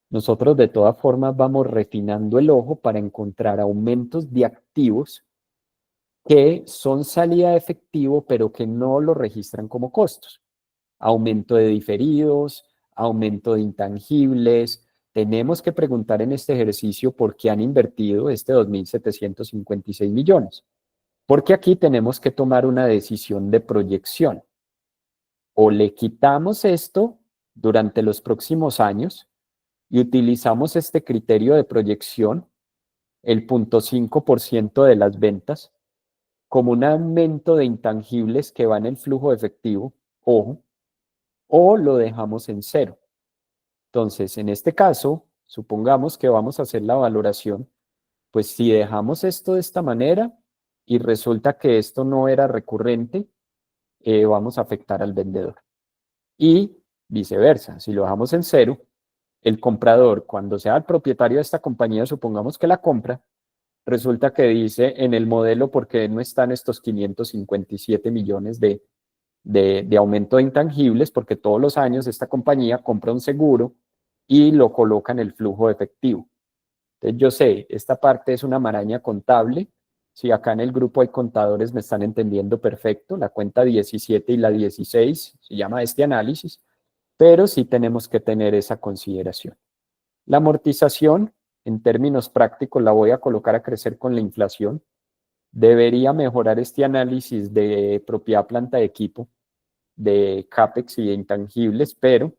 nosotros de todas formas vamos refinando el ojo para encontrar aumentos de activos que son salida de efectivo, pero que no lo registran como costos. Aumento de diferidos, aumento de intangibles. Tenemos que preguntar en este ejercicio por qué han invertido este 2.756 millones. Porque aquí tenemos que tomar una decisión de proyección. O le quitamos esto durante los próximos años y utilizamos este criterio de proyección, el 0.5% de las ventas, como un aumento de intangibles que va en el flujo efectivo, ojo, o lo dejamos en cero. Entonces, en este caso, supongamos que vamos a hacer la valoración, pues si dejamos esto de esta manera y resulta que esto no era recurrente, vamos a afectar al vendedor. Y viceversa, si lo dejamos en cero, el comprador, cuando sea el propietario de esta compañía, supongamos que la compra, resulta que dice en el modelo por qué no están estos 557 millones de aumento de intangibles, porque todos los años esta compañía compra un seguro y lo coloca en el flujo de efectivo. Entonces yo sé, esta parte es una maraña contable. Si acá en el grupo hay contadores, me están entendiendo perfecto. La cuenta 17 y la 16 se llama este análisis, pero sí tenemos que tener esa consideración. La amortización, en términos prácticos, la voy a colocar a crecer con la inflación. Debería mejorar este análisis de propiedad planta de equipo. de CAPEX y de intangibles, pero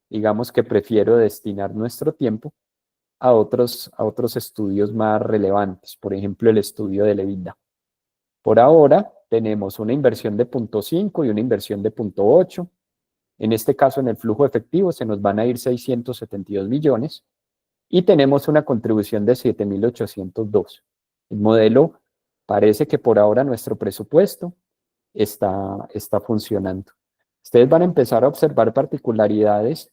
digamos que prefiero destinar nuestro tiempo a otros estudios más relevantes, por ejemplo, el estudio del EBITDA. Por ahora tenemos una inversión de 0.5 y una inversión de 0.8. En este caso, en el flujo efectivo se nos van a ir 672 millones y tenemos una contribución de 7.802. El modelo parece que por ahora nuestro presupuesto está funcionando. Ustedes van a empezar a observar particularidades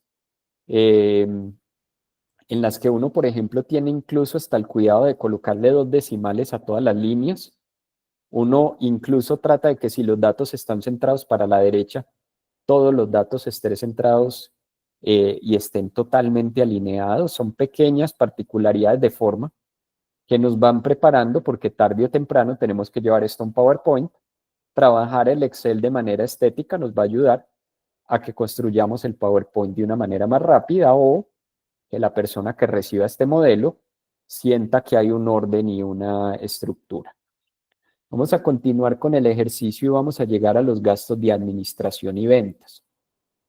en las que uno, por ejemplo, tiene incluso hasta el cuidado de colocarle 2 decimales a todas las líneas. Uno incluso trata de que si los datos están centrados para la derecha, todos los datos estén centrados y estén totalmente alineados. Son pequeñas particularidades de forma que nos van preparando porque tarde o temprano tenemos que llevar esto a un PowerPoint. Trabajar el Excel de manera estética nos va a ayudar a que construyamos el PowerPoint de una manera más rápida o que la persona que reciba este modelo sienta que hay un orden y una estructura. Vamos a continuar con el ejercicio y vamos a llegar a los gastos de administración y ventas.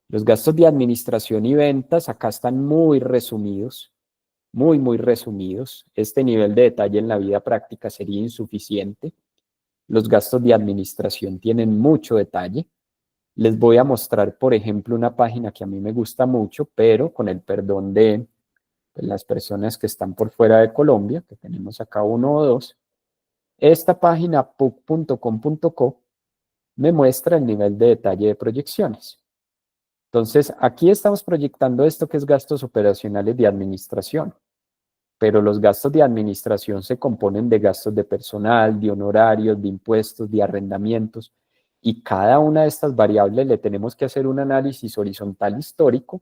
Los gastos de administración y ventas acá están muy resumidos, muy resumidos. Este nivel de detalle en la vida práctica sería insuficiente. Los gastos de administración tienen mucho detalle. Les voy a mostrar, por ejemplo, una página que a mí me gusta mucho, pero con el perdón de las personas que están por fuera de Colombia, que tenemos acá uno o dos. Esta página puc.com.co me muestra el nivel de detalle de proyecciones. Entonces, aquí estamos proyectando esto que es gastos operacionales de administración, pero los gastos de administración se componen de gastos de personal, de honorarios, de impuestos, de arrendamientos, y cada una de estas variables le tenemos que hacer un análisis horizontal histórico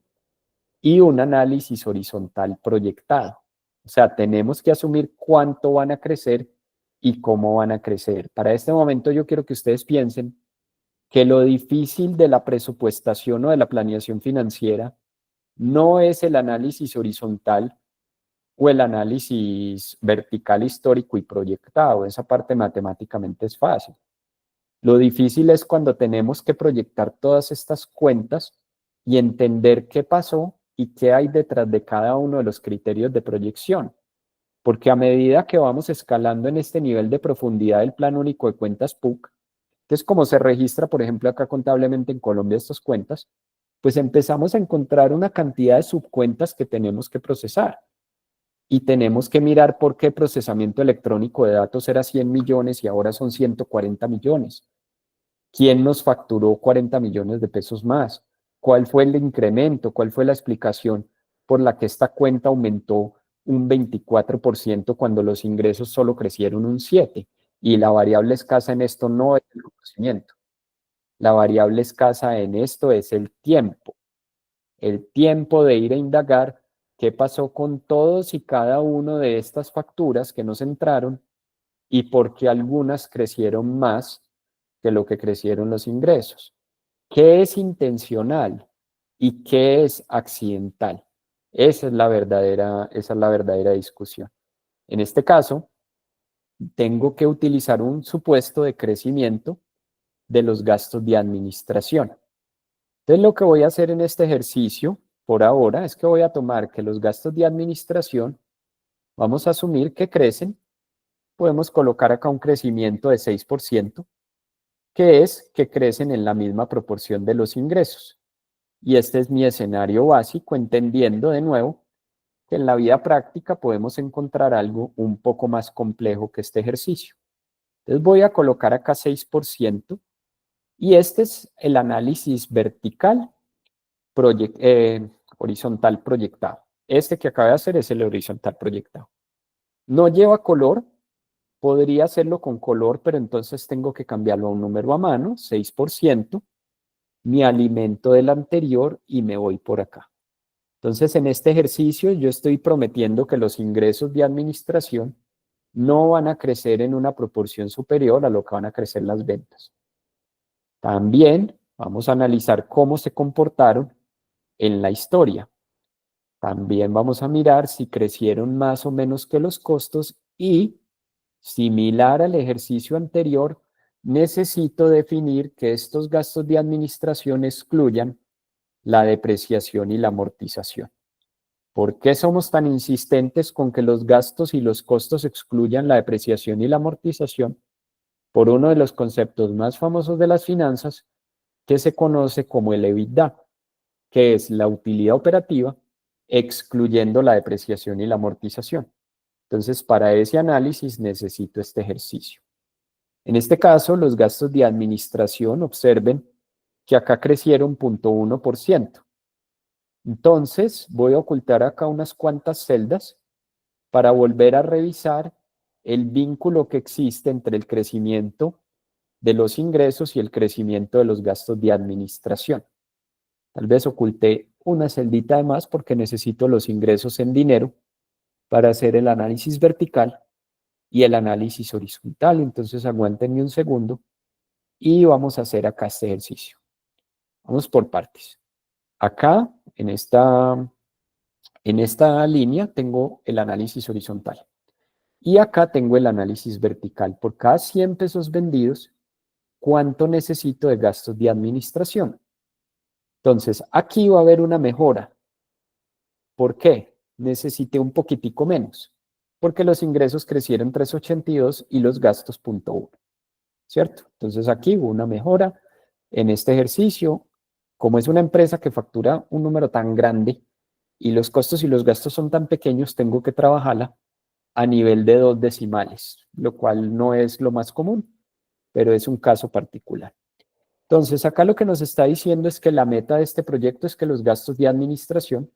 y un análisis horizontal proyectado. O sea, tenemos que asumir cuánto van a crecer y cómo van a crecer. Para este momento yo quiero que ustedes piensen que lo difícil de la presupuestación o de la planeación financiera no es el análisis horizontal o el análisis vertical histórico y proyectado. Esa parte matemáticamente es fácil. Lo difícil es cuando tenemos que proyectar todas estas cuentas y entender qué pasó y qué hay detrás de cada uno de los criterios de proyección. Porque a medida que vamos escalando en este nivel de profundidad del Plan Único de Cuentas PUC, que es como se registra, por ejemplo, acá contablemente en Colombia estas cuentas, pues empezamos a encontrar una cantidad de subcuentas que tenemos que procesar. Y tenemos que mirar por qué procesamiento electrónico de datos era 100 millones y ahora son 140 millones. ¿Quién nos facturó 40 millones de pesos más? ¿Cuál fue el incremento? ¿Cuál fue la explicación por la que esta cuenta aumentó un 24% cuando los ingresos solo crecieron un 7%? Y la variable escasa en esto no es el conocimiento. La variable escasa en esto es el tiempo. El tiempo de ir a indagar qué pasó con todos y cada uno de estas facturas que nos entraron y por qué algunas crecieron más que lo que crecieron los ingresos. ¿Qué es intencional y qué es accidental? Esa es la verdadera discusión. En este caso, tengo que utilizar un supuesto de crecimiento de los gastos de administración. Entonces, lo que voy a hacer en este ejercicio, por ahora, es que voy a tomar que los gastos de administración, vamos a asumir que crecen, podemos colocar acá un crecimiento de 6%, que es que crecen en la misma proporción de los ingresos. Y este es mi escenario básico, entendiendo de nuevo que en la vida práctica podemos encontrar algo un poco más complejo que este ejercicio. Entonces voy a colocar acá 6% y este es el análisis vertical, horizontal proyectado. Este que acabo de hacer es el horizontal proyectado. No lleva color, podría hacerlo con color, pero entonces tengo que cambiarlo a un número a mano, 6%, me alimento del anterior y me voy por acá. Entonces, en este ejercicio yo estoy prometiendo que los ingresos de administración no van a crecer en una proporción superior a lo que van a crecer las ventas. También vamos a analizar cómo se comportaron en la historia. También vamos a mirar si crecieron más o menos que los costos y, similar al ejercicio anterior, necesito definir que estos gastos de administración excluyan la depreciación y la amortización. ¿Por qué somos tan insistentes con que los gastos y los costos excluyan la depreciación y la amortización? Por uno de los conceptos más famosos de las finanzas, que se conoce como el EBITDA, que es la utilidad operativa excluyendo la depreciación y la amortización. Entonces, para ese análisis necesito este ejercicio. En este caso, los gastos de administración, observen que acá crecieron 0,1%. Entonces, voy a ocultar acá unas cuantas celdas para volver a revisar el vínculo que existe entre el crecimiento de los ingresos y el crecimiento de los gastos de administración. Tal vez oculté una celdita de más porque necesito los ingresos en dinero para hacer el análisis vertical y el análisis horizontal. Entonces aguántenme un segundo y vamos a hacer acá este ejercicio. Vamos por partes. Acá, en esta línea, tengo el análisis horizontal. Y acá tengo el análisis vertical. Por cada 100 pesos vendidos, ¿cuánto necesito de gastos de administración? Entonces, aquí va a haber una mejora. ¿Por qué? Necesité un poquitico menos, porque los ingresos crecieron 3,82 y los gastos 0,1, ¿cierto? Entonces aquí hubo una mejora en este ejercicio. Como es una empresa que factura un número tan grande y los costos y los gastos son tan pequeños, tengo que trabajarla a nivel de 2 decimales, lo cual no es lo más común, pero es un caso particular. Entonces, acá lo que nos está diciendo es que la meta de este proyecto es que los gastos de administración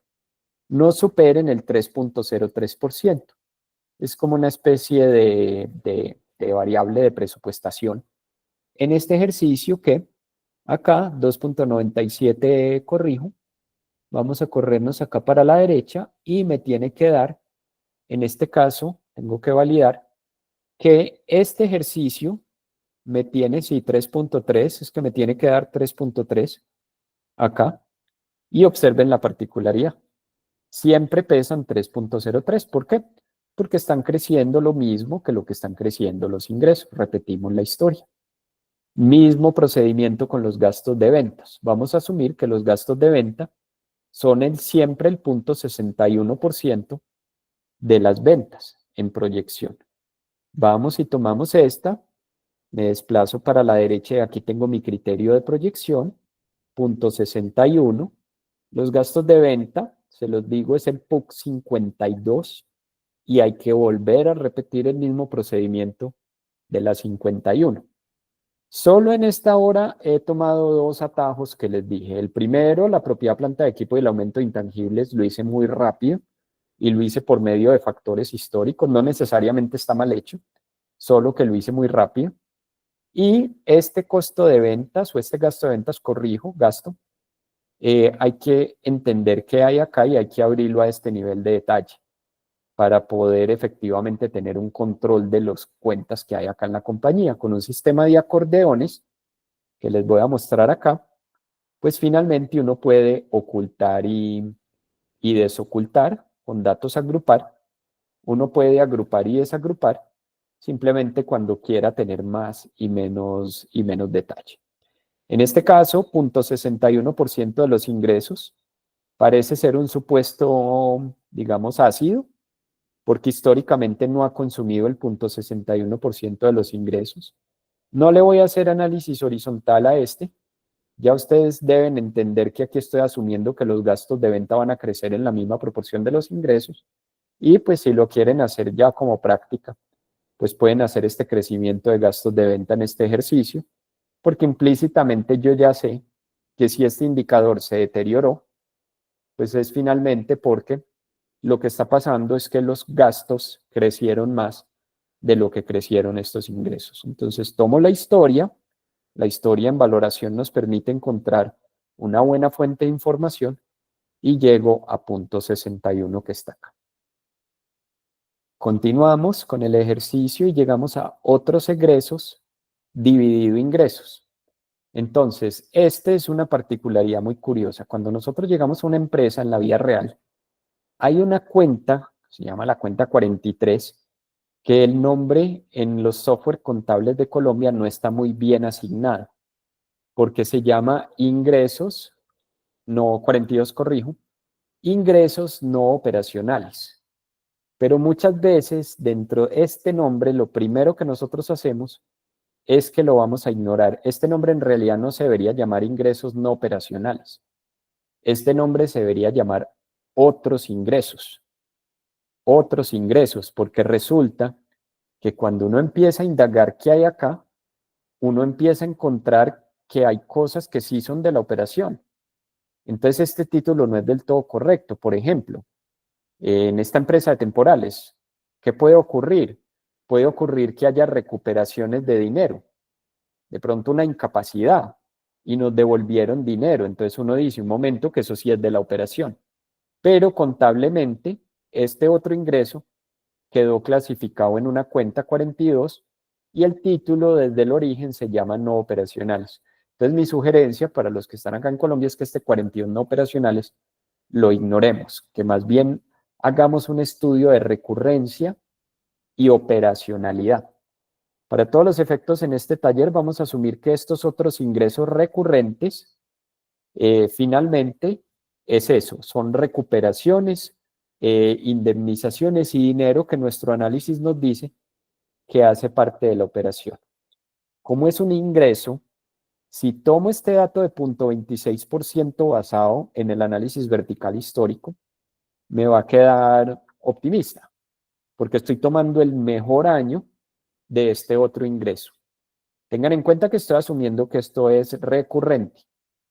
no superen el 3,03%. Es como una especie de variable de presupuestación. En este ejercicio que acá 2,97 corrijo, vamos a corrernos acá para la derecha y me tiene que dar, en este caso, tengo que validar que este ejercicio me tiene, sí, 3,3, es que me tiene que dar 3,3 acá. Y observen la particularidad. Siempre pesan 3,03. ¿Por qué? Porque están creciendo lo mismo que lo que están creciendo los ingresos. Repetimos la historia. Mismo procedimiento con los gastos de ventas. Vamos a asumir que los gastos de venta son siempre el 0,61% de las ventas en proyección. Vamos y tomamos esta, me desplazo para la derecha y aquí tengo mi criterio de proyección, 0,61. Los gastos de venta, se los digo, es el PUC 52 y hay que volver a repetir el mismo procedimiento de la 51. Solo en esta hora he tomado dos atajos que les dije. El primero, la propiedad planta de equipo y el aumento de intangibles, lo hice muy rápido y lo hice por medio de factores históricos. No necesariamente está mal hecho, solo que lo hice muy rápido. Y este costo de ventas o este gasto de ventas, corrijo, gasto, hay que entender qué hay acá y hay que abrirlo a este nivel de detalle para poder efectivamente tener un control de las cuentas que hay acá en la compañía. Con un sistema de acordeones que les voy a mostrar acá, pues finalmente uno puede ocultar y desocultar con datos agrupar. Uno puede agrupar y desagrupar simplemente cuando quiera tener más y menos detalle. En este caso, 0,61% de los ingresos parece ser un supuesto, digamos, ácido, porque históricamente no ha consumido el 0,61% de los ingresos. No le voy a hacer análisis horizontal a este. Ya ustedes deben entender que aquí estoy asumiendo que los gastos de venta van a crecer en la misma proporción de los ingresos. Y pues si lo quieren hacer ya como práctica, pues pueden hacer este crecimiento de gastos de venta en este ejercicio, porque implícitamente yo ya sé que si este indicador se deterioró, pues es finalmente porque lo que está pasando es que los gastos crecieron más de lo que crecieron estos ingresos. Entonces tomo la historia en valoración nos permite encontrar una buena fuente de información y llego a 0,61 que está acá. Continuamos con el ejercicio y llegamos a otros egresos dividido ingresos. Entonces, esta es una particularidad muy curiosa. Cuando nosotros llegamos a una empresa en la vida real, hay una cuenta, se llama la cuenta 43, que el nombre en los software contables de Colombia no está muy bien asignado, porque se llama ingresos, no 42, corrijo, ingresos no operacionales. Pero muchas veces dentro de este nombre lo primero que nosotros hacemos es que lo vamos a ignorar. Este nombre en realidad no se debería llamar ingresos no operacionales. Este nombre se debería llamar otros ingresos, porque resulta que cuando uno empieza a indagar qué hay acá, uno empieza a encontrar que hay cosas que sí son de la operación. Entonces este título no es del todo correcto. Por ejemplo, en esta empresa de temporales, ¿qué puede ocurrir? Puede ocurrir que haya recuperaciones de dinero, de pronto una incapacidad, y nos devolvieron dinero. Entonces uno dice, un momento, que eso sí es de la operación. Pero contablemente, este otro ingreso quedó clasificado en una cuenta 42 y el título desde el origen se llama no operacionales. Entonces mi sugerencia para los que están acá en Colombia es que este 42 no operacionales lo ignoremos, que más bien hagamos un estudio de recurrencia y operacionalidad. Para todos los efectos en este taller vamos a asumir que estos otros ingresos recurrentes finalmente es eso, son recuperaciones, indemnizaciones y dinero que nuestro análisis nos dice que hace parte de la operación. Como es un ingreso, si tomo este dato de 0.26% basado en el análisis vertical histórico, me va a quedar optimista, porque estoy tomando el mejor año de este otro ingreso. Tengan en cuenta que estoy asumiendo que esto es recurrente.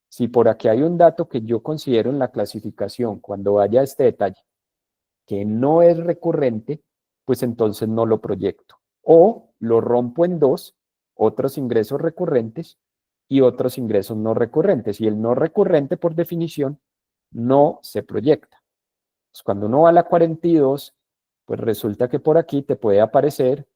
Si por aquí hay un dato que yo considero en la clasificación, cuando vaya a este detalle, que no es recurrente, pues entonces no lo proyecto. O lo rompo en dos, otros ingresos recurrentes y otros ingresos no recurrentes. Y el no recurrente, por definición, no se proyecta. Pues cuando uno va a la 42, pues resulta que por aquí te puede aparecer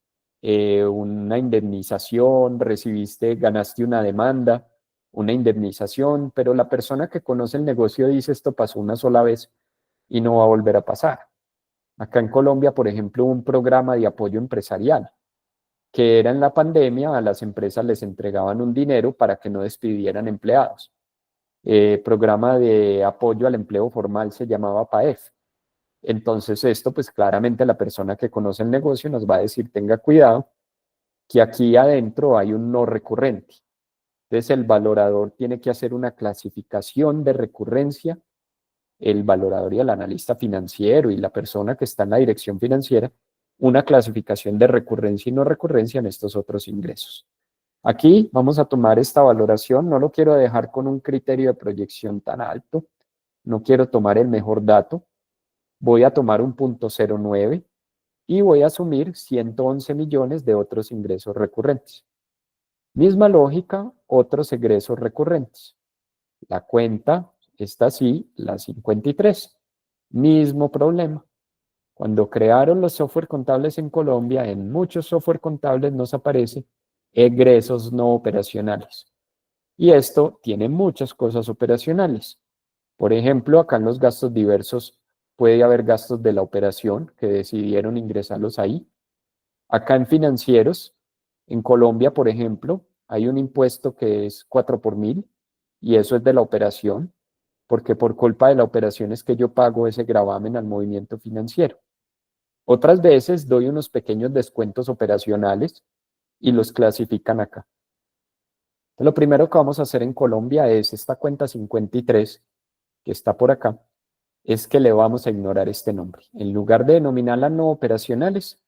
una indemnización, ganaste una demanda, una indemnización, pero la persona que conoce el negocio dice esto pasó una sola vez y no va a volver a pasar. Acá en Colombia, por ejemplo, un programa de apoyo empresarial, que era en la pandemia, a las empresas les entregaban un dinero para que no despidieran empleados. Programa de apoyo al empleo formal se llamaba PAEF. Entonces esto, pues claramente la persona que conoce el negocio nos va a decir, tenga cuidado, que aquí adentro hay un no recurrente. Entonces el valorador tiene que hacer una clasificación de recurrencia, el valorador y el analista financiero y la persona que está en la dirección financiera, una clasificación de recurrencia y no recurrencia en estos otros ingresos. Aquí vamos a tomar esta valoración, no lo quiero dejar con un criterio de proyección tan alto, no quiero tomar el mejor dato, voy a tomar un 0.09 y voy a asumir 111 millones de otros ingresos recurrentes. Misma lógica, otros egresos recurrentes. La cuenta está así, la 53. Mismo problema. Cuando crearon los software contables en Colombia, en muchos software contables nos aparece egresos no operacionales. Y esto tiene muchas cosas operacionales. Por ejemplo, acá en los gastos diversos puede haber gastos de la operación que decidieron ingresarlos ahí. Acá en financieros, en Colombia, por ejemplo, hay un impuesto que es 4 por mil y eso es de la operación, porque por culpa de la operación es que yo pago ese gravamen al movimiento financiero. Otras veces doy unos pequeños descuentos operacionales y los clasifican acá. Lo primero que vamos a hacer en Colombia es esta cuenta 53, que está por acá, es que le vamos a ignorar este nombre. En lugar de denominarla no operacionales,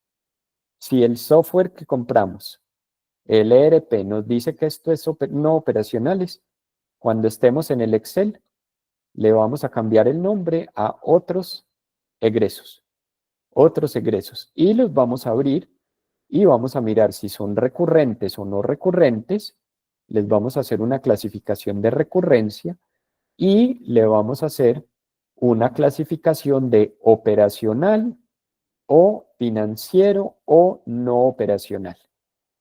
si el software que compramos, el ERP, nos dice que esto es no operacionales, cuando estemos en el Excel, le vamos a cambiar el nombre a egresos, otros egresos, y los vamos a abrir y vamos a mirar si son recurrentes o no recurrentes, les vamos a hacer una clasificación de recurrencia y le vamos a hacer una clasificación de operacional o financiero o no operacional.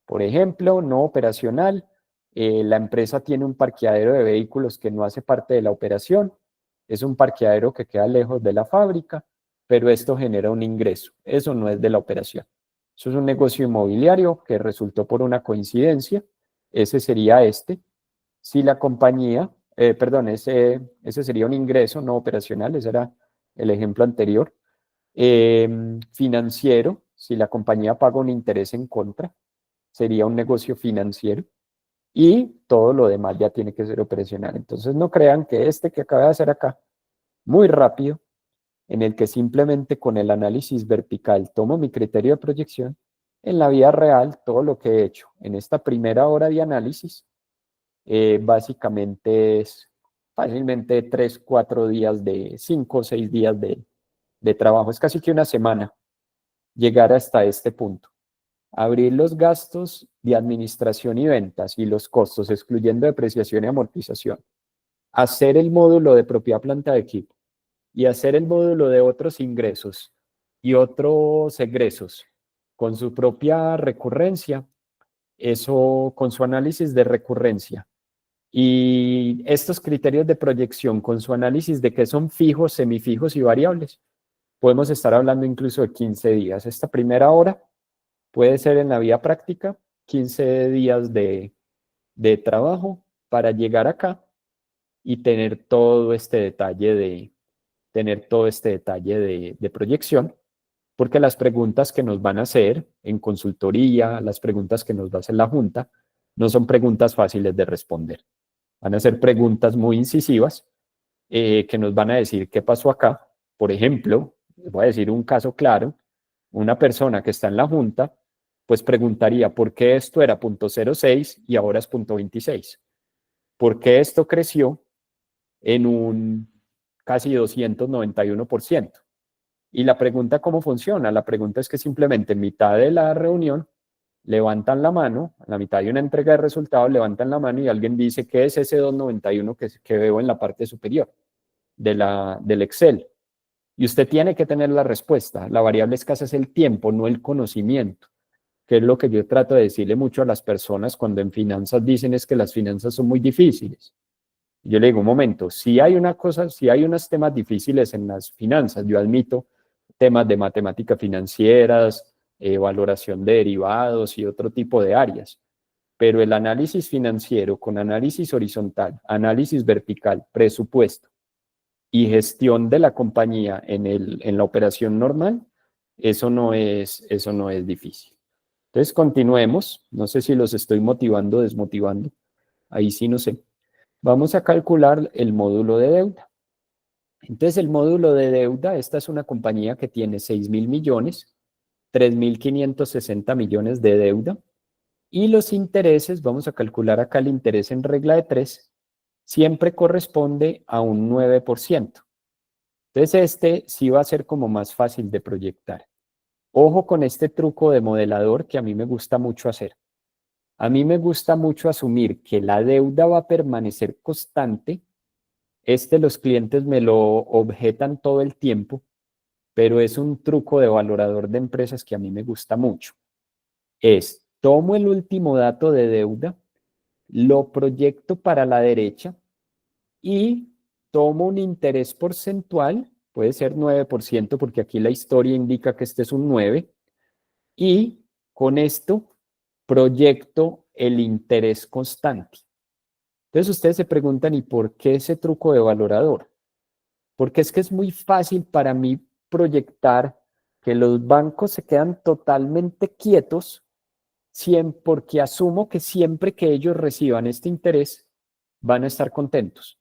Por ejemplo, no operacional, la empresa tiene un parqueadero de vehículos que no hace parte de la operación, es un parqueadero que queda lejos de la fábrica, pero esto genera un ingreso, eso no es de la operación. Eso es un negocio inmobiliario que resultó por una coincidencia. Ese sería este. Si la compañía, perdón, ese sería un ingreso no operacional, ese era el ejemplo anterior. Financiero, si la compañía paga un interés en contra, sería un negocio financiero. Y todo lo demás ya tiene que ser operacional. Entonces no crean que este que acabo de hacer acá, muy rápido, en el que simplemente con el análisis vertical tomo mi criterio de proyección, en la vida real todo lo que he hecho en esta primera hora de análisis básicamente es fácilmente 3, 4 días 5 o 6 días de trabajo, es casi que una semana llegar hasta este punto. Abrir los gastos de administración y ventas y los costos, excluyendo depreciación y amortización. Hacer el módulo de propiedad planta de equipo y hacer el módulo de otros ingresos y otros egresos con su propia recurrencia, eso con su análisis de recurrencia. Y estos criterios de proyección con su análisis de qué son fijos, semifijos y variables, podemos estar hablando incluso de 15 días. Esta primera hora puede ser en la vida práctica 15 días de trabajo para llegar acá y tener todo este detalle de proyección, porque las preguntas que nos van a hacer en consultoría, las preguntas que nos va a hacer la Junta, no son preguntas fáciles de responder. Van a ser preguntas muy incisivas que nos van a decir qué pasó acá. Por ejemplo, les voy a decir un caso claro, una persona que está en la Junta, pues preguntaría por qué esto era 0.06 y ahora es 0.26. ¿Por qué esto creció en un casi 291%? Y la pregunta, ¿cómo funciona? La pregunta es que simplemente en mitad de la reunión levantan la mano, a la mitad de una entrega de resultados, levantan la mano y alguien dice, ¿qué es ese 291 que veo en la parte superior del Excel? Y usted tiene que tener la respuesta. La variable escasa es el tiempo, no el conocimiento, que es lo que yo trato de decirle mucho a las personas cuando en finanzas dicen es que las finanzas son muy difíciles. Yo le digo, un momento, si hay una cosa, si hay unos temas difíciles en las finanzas, yo admito temas de matemáticas financieras, valoración de derivados y otro tipo de áreas, pero el análisis financiero con análisis horizontal, análisis vertical, presupuesto y gestión de la compañía en la operación normal, eso no es difícil. Entonces, continuemos. No sé si los estoy motivando o desmotivando. Ahí sí no sé. Vamos a calcular el módulo de deuda. Entonces, el módulo de deuda, esta es una compañía que tiene 6.000 millones, 3.560 millones de deuda. Y los intereses, vamos a calcular acá el interés en regla de 3, siempre corresponde a un 9%. Entonces, este sí va a ser como más fácil de proyectar. Ojo con este truco de modelador que a mí me gusta mucho hacer. A mí me gusta mucho asumir que la deuda va a permanecer constante. Los clientes me lo objetan todo el tiempo, pero es un truco de valorador de empresas que a mí me gusta mucho. Tomo el último dato de deuda, lo proyecto para la derecha y tomo un interés porcentual, puede ser 9%, porque aquí la historia indica que este es un 9, y con esto proyecto el interés constante. Entonces ustedes se preguntan, ¿y por qué ese truco de valorador? Porque es que es muy fácil para mí proyectar que los bancos se quedan totalmente quietos porque asumo que siempre que ellos reciban este interés van a estar contentos.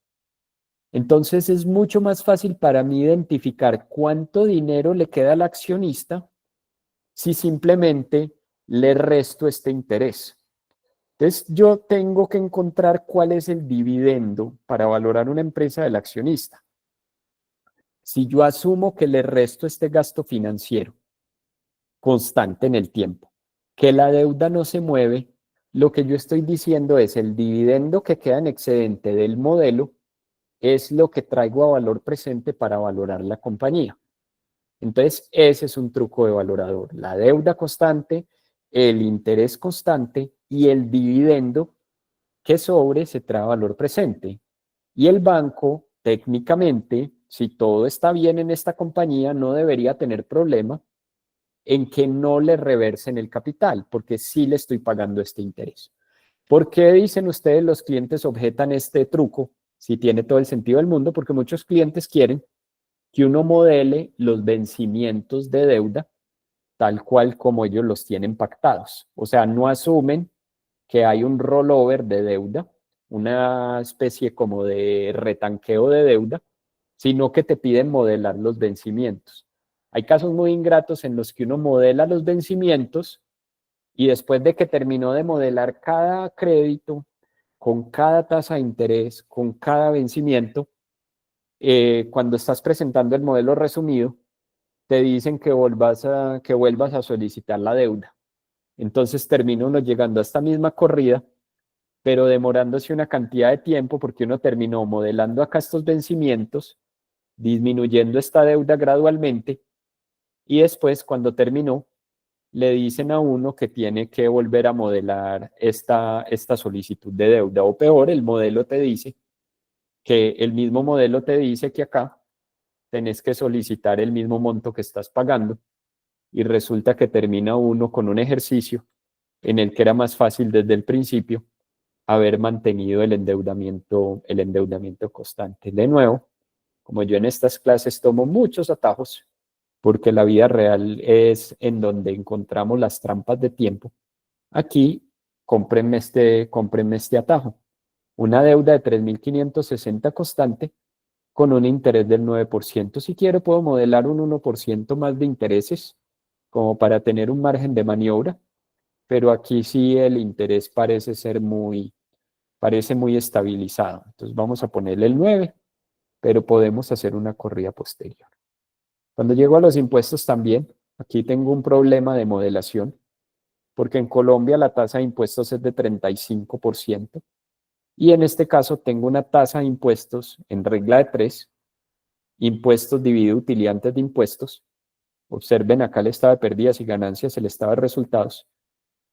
Entonces es mucho más fácil para mí identificar cuánto dinero le queda al accionista si simplemente le resto este interés. Entonces yo tengo que encontrar cuál es el dividendo para valorar una empresa del accionista. Si yo asumo que le resto este gasto financiero constante en el tiempo, que la deuda no se mueve, lo que yo estoy diciendo es el dividendo que queda en excedente del modelo es lo que traigo a valor presente para valorar la compañía. Entonces, ese es un truco de valorador. La deuda constante, el interés constante y el dividendo que sobre se trae a valor presente. Y el banco, técnicamente, si todo está bien en esta compañía, no debería tener problema en que no le reversen el capital, porque sí le estoy pagando este interés. ¿Por qué dicen ustedes los clientes objetan este truco? Si tiene todo el sentido del mundo, porque muchos clientes quieren que uno modele los vencimientos de deuda tal cual como ellos los tienen pactados. O sea, no asumen que hay un rollover de deuda, una especie como de retanqueo de deuda, sino que te piden modelar los vencimientos. Hay casos muy ingratos en los que uno modela los vencimientos y después de que terminó de modelar cada crédito, con cada tasa de interés, con cada vencimiento, cuando estás presentando el modelo resumido, te dicen que vuelvas a solicitar la deuda. Entonces termina uno llegando a esta misma corrida, pero demorándose una cantidad de tiempo porque uno terminó modelando acá estos vencimientos, disminuyendo esta deuda gradualmente, y después cuando terminó, le dicen a uno que tiene que volver a modelar esta solicitud de deuda, o peor, el modelo te dice que el mismo modelo te dice que acá tenés que solicitar el mismo monto que estás pagando, y resulta que termina uno con un ejercicio en el que era más fácil desde el principio haber mantenido el endeudamiento constante. De nuevo, como yo en estas clases tomo muchos atajos, porque la vida real es en donde encontramos las trampas de tiempo, aquí cómprenme este atajo. Una deuda de 3.560 constante con un interés del 9%. Si quiero, puedo modelar un 1% más de intereses como para tener un margen de maniobra, pero aquí sí el interés parece muy estabilizado. Entonces vamos a ponerle el 9, pero podemos hacer una corrida posterior. Cuando llego a los impuestos también, aquí tengo un problema de modelación, porque en Colombia la tasa de impuestos es de 35%, y en este caso tengo una tasa de impuestos en regla de 3, impuestos dividido utilidad antes de impuestos. Observen acá el estado de pérdidas y ganancias, el estado de resultados,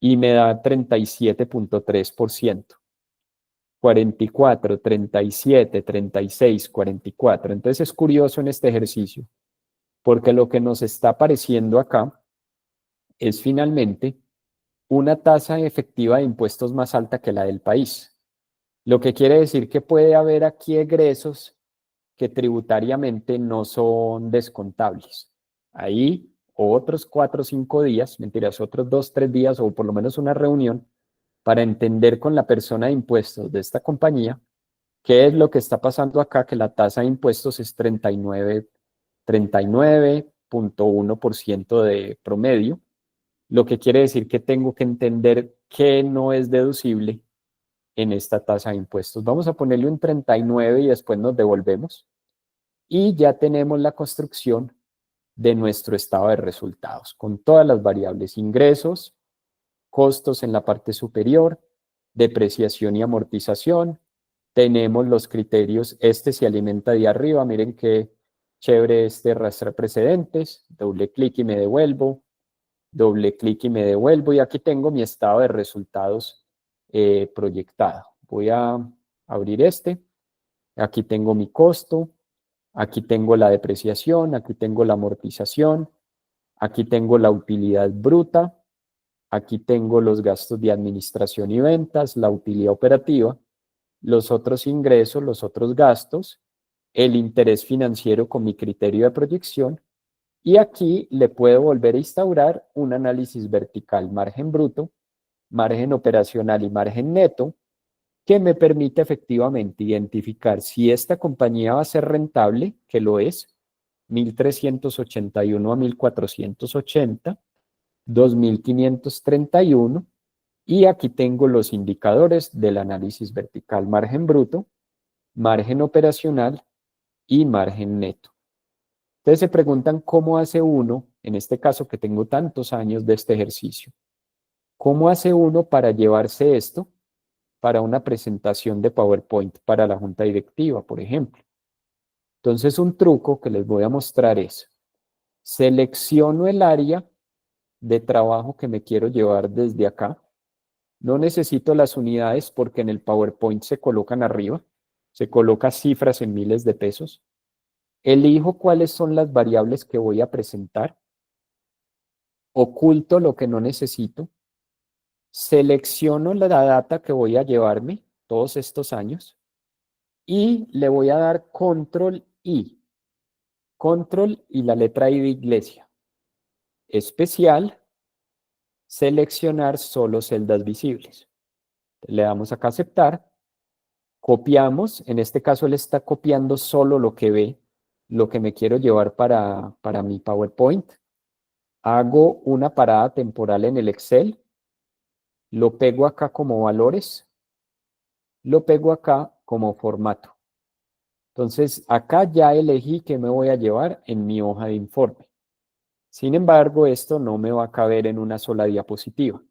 y me da 37.3%. 44, 37, 36, 44. Entonces es curioso en este ejercicio, porque lo que nos está apareciendo acá es finalmente una tasa efectiva de impuestos más alta que la del país. Lo que quiere decir que puede haber aquí egresos que tributariamente no son descontables. Ahí otros 4 o 5 días, mentiras, otros 2, 3 días o por lo menos una reunión para entender con la persona de impuestos de esta compañía qué es lo que está pasando acá, que la tasa de impuestos es 39.1% de promedio, lo que quiere decir que tengo que entender qué no es deducible en esta tasa de impuestos. Vamos a ponerle un 39 y después nos devolvemos. Y ya tenemos la construcción de nuestro estado de resultados, con todas las variables: ingresos, costos en la parte superior, depreciación y amortización. Tenemos los criterios, este se alimenta de arriba, miren qué chévere este arrastrar precedentes, doble clic y me devuelvo, doble clic y me devuelvo, y aquí tengo mi estado de resultados proyectado. Voy a abrir este, aquí tengo mi costo, aquí tengo la depreciación, aquí tengo la amortización, aquí tengo la utilidad bruta, aquí tengo los gastos de administración y ventas, la utilidad operativa, los otros ingresos, los otros gastos, el interés financiero con mi criterio de proyección, y aquí le puedo volver a instaurar un análisis vertical, margen bruto, margen operacional y margen neto, que me permite efectivamente identificar si esta compañía va a ser rentable, que lo es, 1.381 a 1.480, 2.531, y aquí tengo los indicadores del análisis vertical: margen bruto, margen operacional y margen neto. Ustedes se preguntan cómo hace uno, en este caso que tengo tantos años de este ejercicio, cómo hace uno para llevarse esto para una presentación de PowerPoint para la junta directiva, por ejemplo. Entonces, un truco que les voy a mostrar es: selecciono el área de trabajo que me quiero llevar desde acá. No necesito las unidades porque en el PowerPoint se colocan arriba, se colocan cifras en miles de pesos. Elijo cuáles son las variables que voy a presentar. oculto lo que no necesito, selecciono la data que voy a llevarme todos estos años y le voy a dar control y la letra I de iglesia, especial, seleccionar solo celdas visibles. Le damos acá a aceptar, copiamos, en este caso él está copiando solo lo que ve, lo que me quiero llevar para mi PowerPoint. Hago una parada temporal en el Excel, lo pego acá como valores, lo pego acá como formato. Entonces, acá ya elegí qué me voy a llevar en mi hoja de informe. Sin embargo, esto no me va a caber en una sola diapositiva.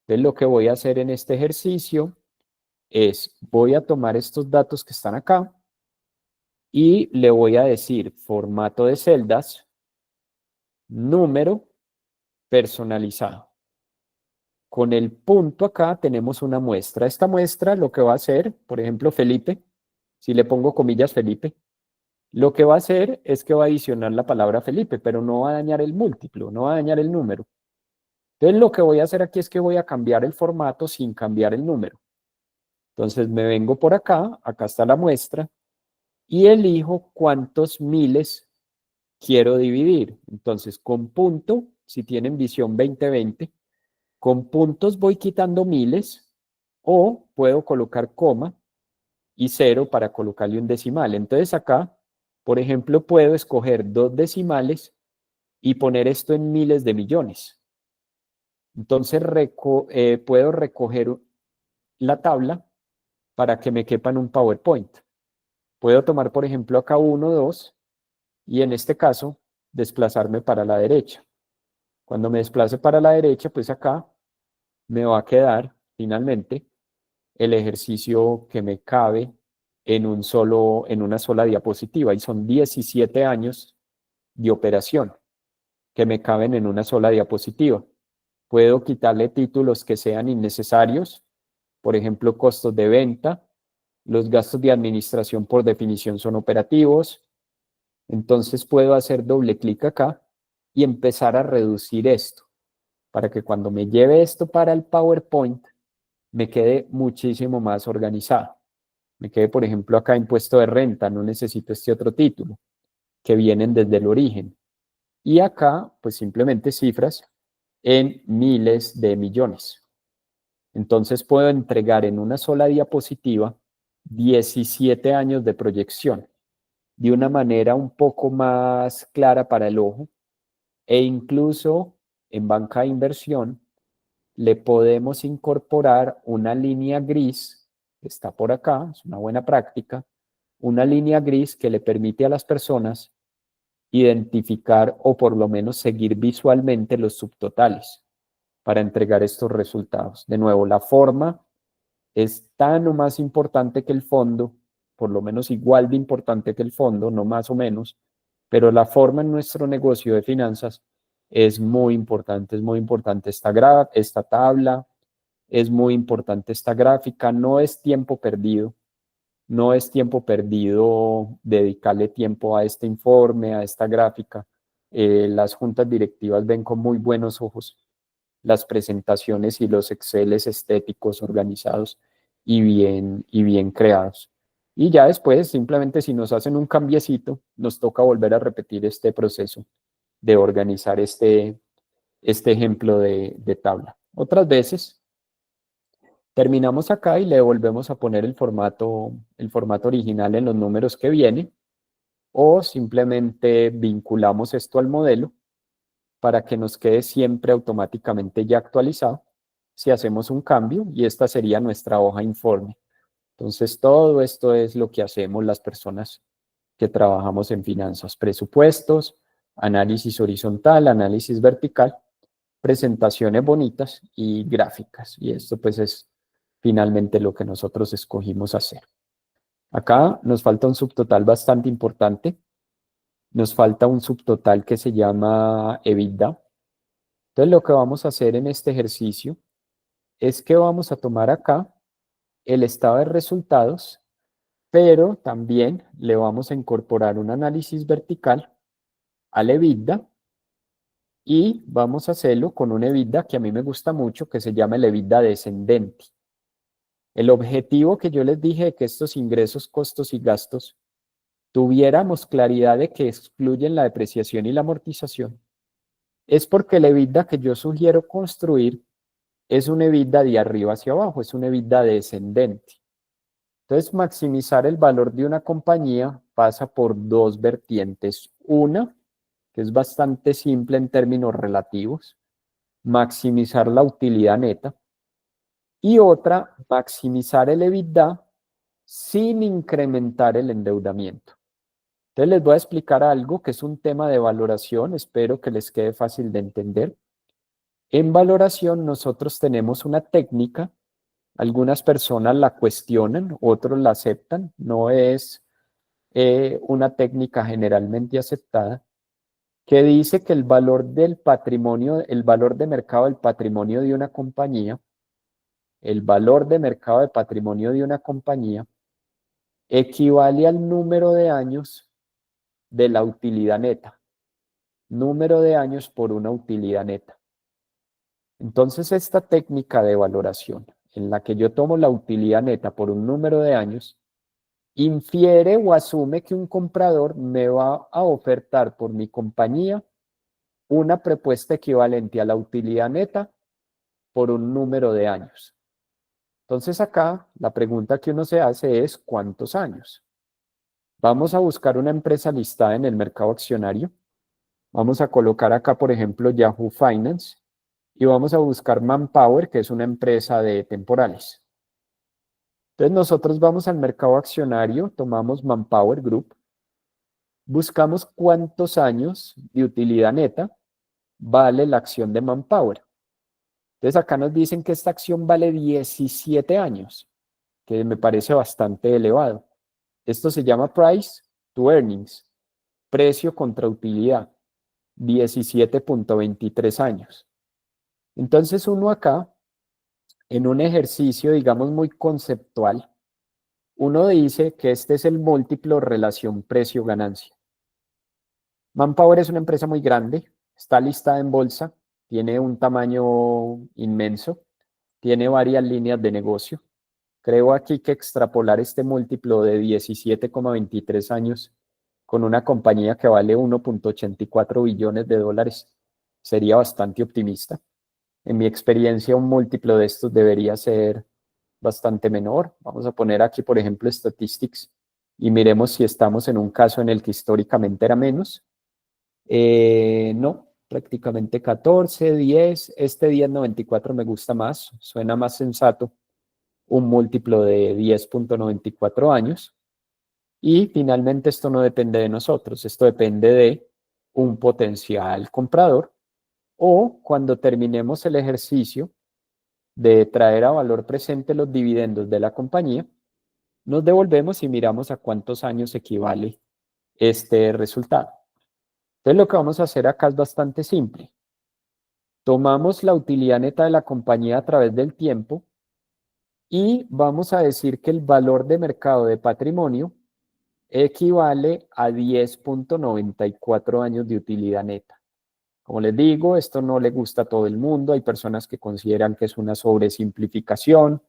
Entonces, lo que voy a hacer en este ejercicio es, voy a tomar estos datos que están acá y le voy a decir formato de celdas, número personalizado. Con el punto acá tenemos una muestra. Esta muestra lo que va a hacer, por ejemplo, Felipe, si le pongo comillas Felipe, lo que va a hacer es que va a adicionar la palabra Felipe, pero no va a dañar el múltiplo, no va a dañar el número. Entonces lo que voy a hacer aquí es que voy a cambiar el formato sin cambiar el número. Entonces me vengo por acá está la muestra, y elijo cuántos miles quiero dividir. Entonces con punto, si tienen visión 2020, con puntos voy quitando miles, o puedo colocar coma y cero para colocarle un decimal. Entonces acá, por ejemplo, puedo escoger dos decimales y poner esto en miles de millones. Entonces puedo recoger la tabla para que me quepa en un PowerPoint. Puedo tomar, por ejemplo, acá 1, 2, y en este caso, desplazarme para la derecha. Cuando me desplace para la derecha, pues acá me va a quedar, finalmente, el ejercicio que me cabe en una sola diapositiva, y son 17 años de operación que me caben en una sola diapositiva. Puedo quitarle títulos que sean innecesarios, por ejemplo, costos de venta, los gastos de administración por definición son operativos. Entonces puedo hacer doble clic acá y empezar a reducir esto, para que cuando me lleve esto para el PowerPoint, me quede muchísimo más organizado. Me quede, por ejemplo, acá impuesto de renta, no necesito este otro título, que vienen desde el origen. Y acá, pues simplemente cifras en miles de millones. Entonces puedo entregar en una sola diapositiva 17 años de proyección de una manera un poco más clara para el ojo, e incluso en banca de inversión le podemos incorporar una línea gris que está por acá, es una buena práctica, una línea gris que le permite a las personas identificar o por lo menos seguir visualmente los subtotales para entregar estos resultados. De nuevo, la forma es tan o más importante que el fondo, por lo menos igual de importante que el fondo, no más o menos, pero la forma en nuestro negocio de finanzas es muy importante esta tabla, es muy importante esta gráfica, no es tiempo perdido, no es tiempo perdido dedicarle tiempo a este informe, a esta gráfica. Las juntas directivas ven con muy buenos ojos las presentaciones y los Exceles estéticos, organizados y bien creados. Y ya después, simplemente si nos hacen un cambiecito, nos toca volver a repetir este proceso de organizar este ejemplo de tabla. Otras veces terminamos acá y le volvemos a poner el formato original en los números que viene, o simplemente vinculamos esto al modelo para que nos quede siempre automáticamente ya actualizado si hacemos un cambio, y esta sería nuestra hoja informe. Entonces, todo esto es lo que hacemos las personas que trabajamos en finanzas: presupuestos, análisis horizontal, análisis vertical, presentaciones bonitas y gráficas. Y esto pues es finalmente lo que nosotros escogimos hacer. Acá nos falta un subtotal bastante importante. Nos falta un subtotal que se llama EBITDA. Entonces lo que vamos a hacer en este ejercicio es que vamos a tomar acá el estado de resultados, pero también le vamos a incorporar un análisis vertical al EBITDA, y vamos a hacerlo con un EBITDA que a mí me gusta mucho, que se llama el EBITDA descendente. El objetivo que yo les dije de que estos ingresos, costos y gastos tuviéramos claridad de que excluyen la depreciación y la amortización, es porque el EBITDA que yo sugiero construir es un EBITDA de arriba hacia abajo, es un EBITDA descendente. Entonces, maximizar el valor de una compañía pasa por dos vertientes. Una, que es bastante simple en términos relativos, maximizar la utilidad neta. Y otra, maximizar el EBITDA sin incrementar el endeudamiento. Entonces les voy a explicar algo que es un tema de valoración, espero que les quede fácil de entender. En valoración nosotros tenemos una técnica, algunas personas la cuestionan, otros la aceptan, no es una técnica generalmente aceptada, que dice que el valor del patrimonio, el valor de mercado del patrimonio de una compañía, el valor de mercado de patrimonio de una compañía equivale al número de años de la utilidad neta. Número de años por una utilidad neta. Entonces, esta técnica de valoración, en la que yo tomo la utilidad neta por un número de años, infiere o asume que un comprador me va a ofertar por mi compañía una propuesta equivalente a la utilidad neta por un número de años. Entonces acá la pregunta que uno se hace es ¿cuántos años? Vamos a buscar una empresa listada en el mercado accionario. Vamos a colocar acá, por ejemplo, Yahoo Finance y vamos a buscar Manpower, que es una empresa de temporales. Entonces nosotros vamos al mercado accionario, tomamos Manpower Group, buscamos cuántos años de utilidad neta vale la acción de Manpower. Entonces acá nos dicen que esta acción vale 17 años, que me parece bastante elevado. Esto se llama Price to Earnings, precio contra utilidad, 17.23 años. Entonces uno acá, en un ejercicio, digamos, muy conceptual, uno dice que este es el múltiplo relación precio-ganancia. Manpower es una empresa muy grande, está listada en bolsa, tiene un tamaño inmenso, tiene varias líneas de negocio. Creo aquí que extrapolar este múltiplo de 17,23 años con una compañía que vale 1.84 billones de dólares sería bastante optimista. En mi experiencia, un múltiplo de estos debería ser bastante menor. Vamos a poner aquí, por ejemplo, Statistics y miremos si estamos en un caso en el que históricamente era menos. No, prácticamente 14, 10. Este 10.94 me gusta más, suena más sensato. Un múltiplo de 10.94 años. Y finalmente esto no depende de nosotros, esto depende de un potencial comprador o cuando terminemos el ejercicio de traer a valor presente los dividendos de la compañía, nos devolvemos y miramos a cuántos años equivale este resultado. Entonces lo que vamos a hacer acá es bastante simple. Tomamos la utilidad neta de la compañía a través del tiempo y vamos a decir que el valor de mercado de patrimonio equivale a 10.94 años de utilidad neta. Como les digo, esto no le gusta a todo el mundo. Hay personas que consideran que es una sobresimplificación.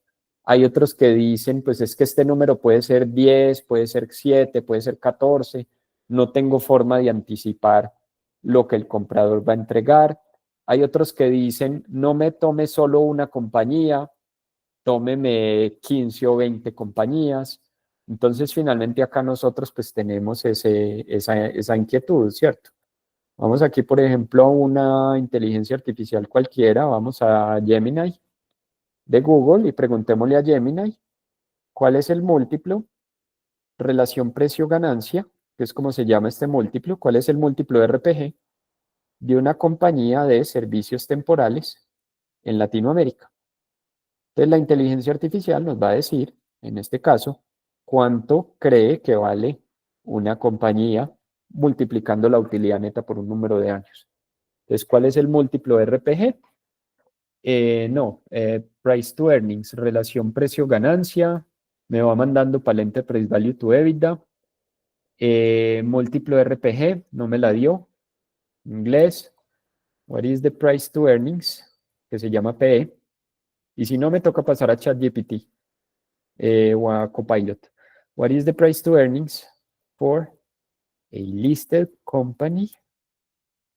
Hay otros que dicen, pues es que este número puede ser 10, puede ser 7, puede ser 14. No tengo forma de anticipar lo que el comprador va a entregar. Hay otros que dicen, no me tome solo una compañía, tómeme 15 o 20 compañías. Entonces, finalmente acá nosotros pues tenemos esa inquietud, ¿cierto? Vamos aquí, por ejemplo, a una inteligencia artificial cualquiera, vamos a Gemini de Google y preguntémosle a Gemini cuál es el múltiplo, relación precio-ganancia, que es como se llama este múltiplo, cuál es el múltiplo RPG de una compañía de servicios temporales en Latinoamérica. Entonces la inteligencia artificial nos va a decir, en este caso, cuánto cree que vale una compañía multiplicando la utilidad neta por un número de años. Entonces, ¿cuál es el múltiplo RPG? Price to Earnings, relación precio-ganancia, me va mandando para el Enterprise Value to EBITDA. Múltiplo RPG, no me la dio, inglés. What is the price to earnings? Que se llama PE. Y si no, me toca pasar a ChatGPT o a Copilot. What is the price to earnings for a listed company,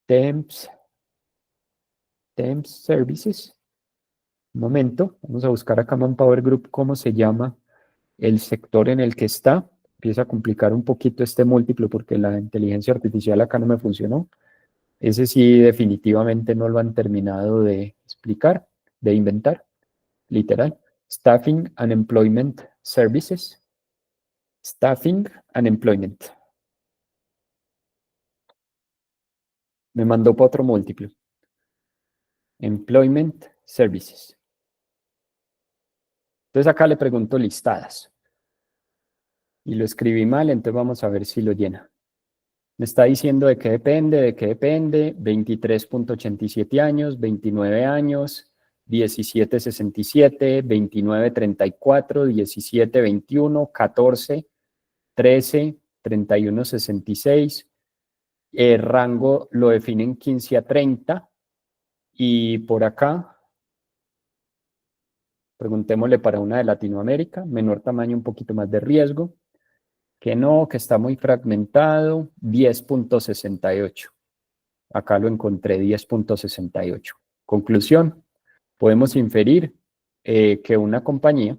temps services? Un momento, vamos a buscar acá Manpower Group cómo se llama el sector en el que está. Empieza a complicar un poquito este múltiplo porque la inteligencia artificial acá no me funcionó. Ese sí definitivamente no lo han terminado de explicar, de inventar, literal. Staffing and Employment Services. Staffing and Employment. Me mandó para otro múltiplo. Employment Services. Entonces acá le pregunto listadas. Y lo escribí mal, entonces vamos a ver si lo llena. Me está diciendo de qué depende, 23.87 años, 29 años, 17.67, 29.34, 17.21, 14, 13, 31.66. El rango lo definen 15 a 30. Y por acá, preguntémosle para una de Latinoamérica, menor tamaño, un poquito más de riesgo. Que no, que está muy fragmentado, 10.68. Acá lo encontré, 10.68. Conclusión, podemos inferir que una compañía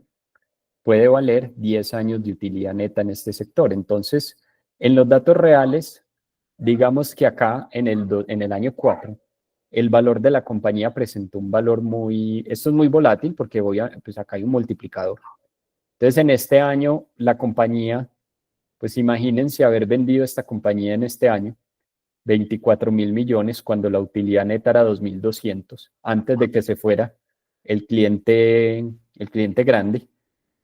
puede valer 10 años de utilidad neta en este sector. Entonces, en los datos reales, digamos que acá en el año 4, el valor de la compañía presentó un valor esto es muy volátil porque pues acá hay un multiplicador. Entonces, en este año, la compañía, pues imagínense haber vendido esta compañía en este año, 24.000 millones, cuando la utilidad neta era 2.200, antes de que se fuera el cliente grande,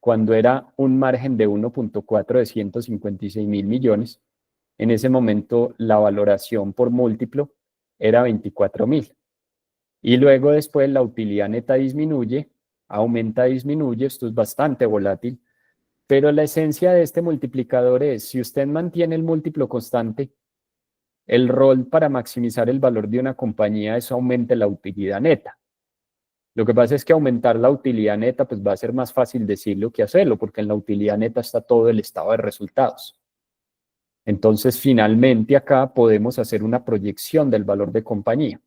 cuando era un margen de 1.4 de 156.000 millones, en ese momento la valoración por múltiplo era 24.000. Y luego después la utilidad neta disminuye, aumenta, disminuye, esto es bastante volátil, pero la esencia de este multiplicador es, si usted mantiene el múltiplo constante, el rol para maximizar el valor de una compañía es aumente la utilidad neta. Lo que pasa es que aumentar la utilidad neta pues va a ser más fácil decirlo que hacerlo, porque en la utilidad neta está todo el estado de resultados. Entonces, finalmente acá podemos hacer una proyección del valor de compañía,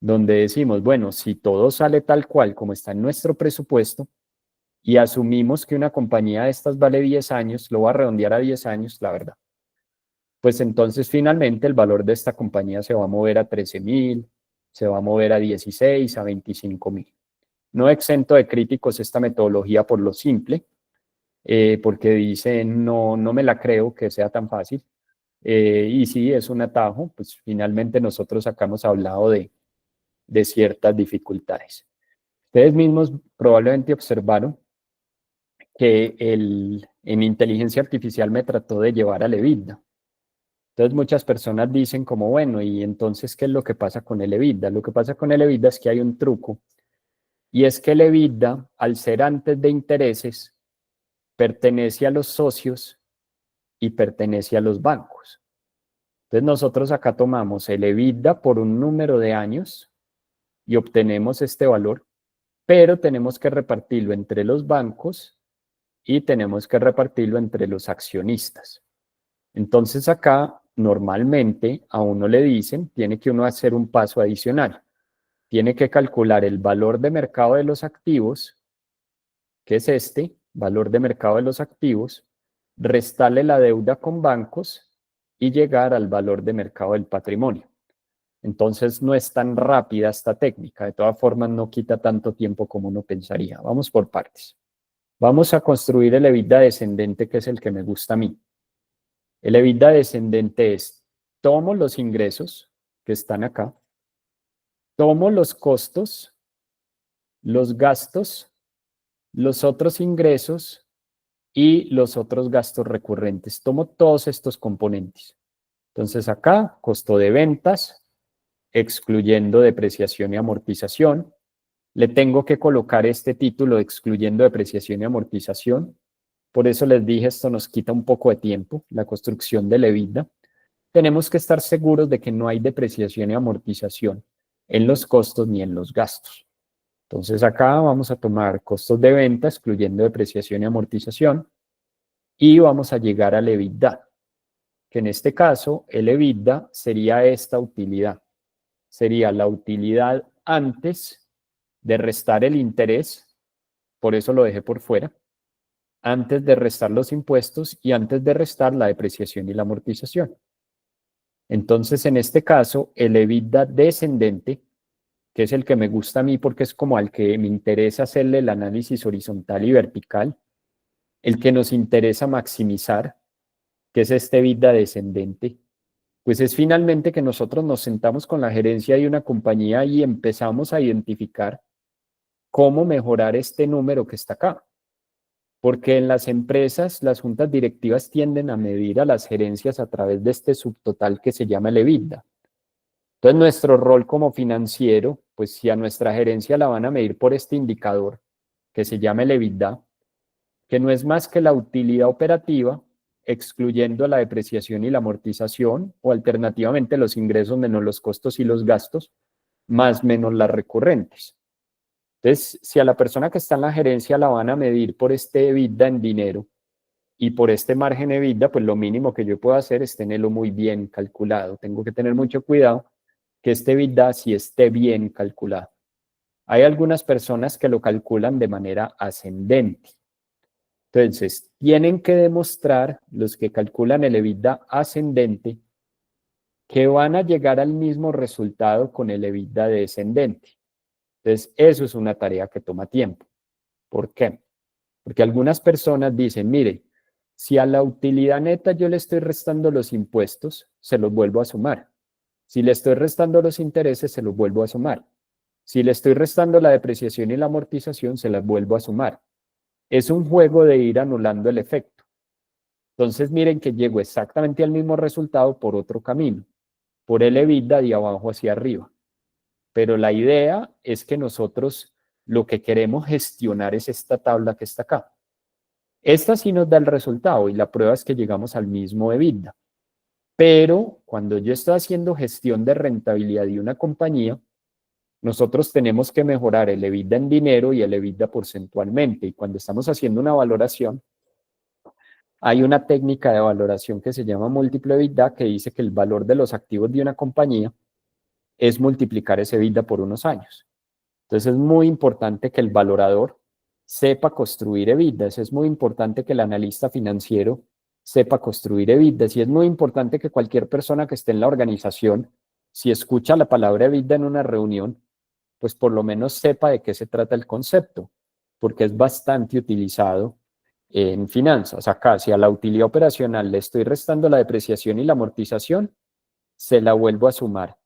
donde decimos, bueno, si todo sale tal cual como está en nuestro presupuesto, y asumimos que una compañía de estas vale 10 años, lo va a redondear a 10 años, la verdad. Pues entonces finalmente el valor de esta compañía se va a mover a 13.000, se va a mover a 16, a 25.000. No exento de críticos esta metodología por lo simple, porque dicen no me la creo que sea tan fácil. Y sí, es un atajo, pues finalmente nosotros acá hemos hablado de ciertas dificultades. Ustedes mismos probablemente observaron que en inteligencia artificial me trató de llevar al EBITDA. Entonces muchas personas dicen como, bueno, ¿y entonces qué es lo que pasa con el EBITDA? Lo que pasa con el EBITDA es que hay un truco, y es que el EBITDA, al ser antes de intereses, pertenece a los socios y pertenece a los bancos. Entonces nosotros acá tomamos el EBITDA por un número de años y obtenemos este valor, pero tenemos que repartirlo entre los bancos y tenemos que repartirlo entre los accionistas. Entonces acá normalmente a uno le dicen, tiene que uno hacer un paso adicional. Tiene que calcular el valor de mercado de los activos, que es este, valor de mercado de los activos, restarle la deuda con bancos y llegar al valor de mercado del patrimonio. Entonces no es tan rápida esta técnica, de todas formas no quita tanto tiempo como uno pensaría. Vamos por partes. Vamos a construir el EBITDA descendente, que es el que me gusta a mí. El EBITDA descendente es, tomo los ingresos que están acá, tomo los costos, los gastos, los otros ingresos y los otros gastos recurrentes. Tomo todos estos componentes. Entonces acá, costo de ventas, excluyendo depreciación y amortización. Le tengo que colocar este título excluyendo depreciación y amortización. Por eso les dije, esto nos quita un poco de tiempo, la construcción del EBITDA. Tenemos que estar seguros de que no hay depreciación y amortización. en los costos ni en los gastos. Entonces acá vamos a tomar costos de venta, excluyendo depreciación y amortización, y vamos a llegar al EBITDA, que en este caso el EBITDA sería esta utilidad. Sería la utilidad antes de restar el interés, por eso lo dejé por fuera, antes de restar los impuestos y antes de restar la depreciación y la amortización. Entonces, en este caso, el EBITDA descendente, que es el que me gusta a mí porque es como al que me interesa hacerle el análisis horizontal y vertical, el que nos interesa maximizar, que es este EBITDA descendente, pues es finalmente que nosotros nos sentamos con la gerencia de una compañía y empezamos a identificar cómo mejorar este número que está acá. Porque en las empresas, las juntas directivas tienden a medir a las gerencias a través de este subtotal que se llama el EBITDA. Entonces, nuestro rol como financiero, pues si a nuestra gerencia la van a medir por este indicador que se llama el EBITDA, que no es más que la utilidad operativa, excluyendo la depreciación y la amortización, o alternativamente los ingresos menos los costos y los gastos, más menos las recurrentes. Entonces, si a la persona que está en la gerencia la van a medir por este EBITDA en dinero y por este margen EBITDA, pues lo mínimo que yo puedo hacer es tenerlo muy bien calculado. Tengo que tener mucho cuidado que este EBITDA sí esté bien calculado. Hay algunas personas que lo calculan de manera ascendente. Entonces, tienen que demostrar, los que calculan el EBITDA ascendente, que van a llegar al mismo resultado con el EBITDA descendente. Entonces, eso es una tarea que toma tiempo. ¿Por qué? Porque algunas personas dicen, mire, si a la utilidad neta yo le estoy restando los impuestos, se los vuelvo a sumar. Si le estoy restando los intereses, se los vuelvo a sumar. Si le estoy restando la depreciación y la amortización, se las vuelvo a sumar. Es un juego de ir anulando el efecto. Entonces miren que llego exactamente al mismo resultado por otro camino, por el EBITDA de abajo hacia arriba. Pero la idea es que nosotros lo que queremos gestionar es esta tabla que está acá. Esta sí nos da el resultado y la prueba es que llegamos al mismo EBITDA. Pero cuando yo estoy haciendo gestión de rentabilidad de una compañía, nosotros tenemos que mejorar el EBITDA en dinero y el EBITDA porcentualmente. Y cuando estamos haciendo una valoración, hay una técnica de valoración que se llama múltiplo EBITDA que dice que el valor de los activos de una compañía es multiplicar ese EBITDA por unos años. Entonces es muy importante que el valorador sepa construir EBITDAs, es muy importante que el analista financiero sepa construir EBITDAs y es muy importante que cualquier persona que esté en la organización, si escucha la palabra EBITDA en una reunión, pues por lo menos sepa de qué se trata el concepto, porque es bastante utilizado en finanzas. Acá, si a la utilidad operacional le estoy restando la depreciación y la amortización, se la vuelvo a sumar.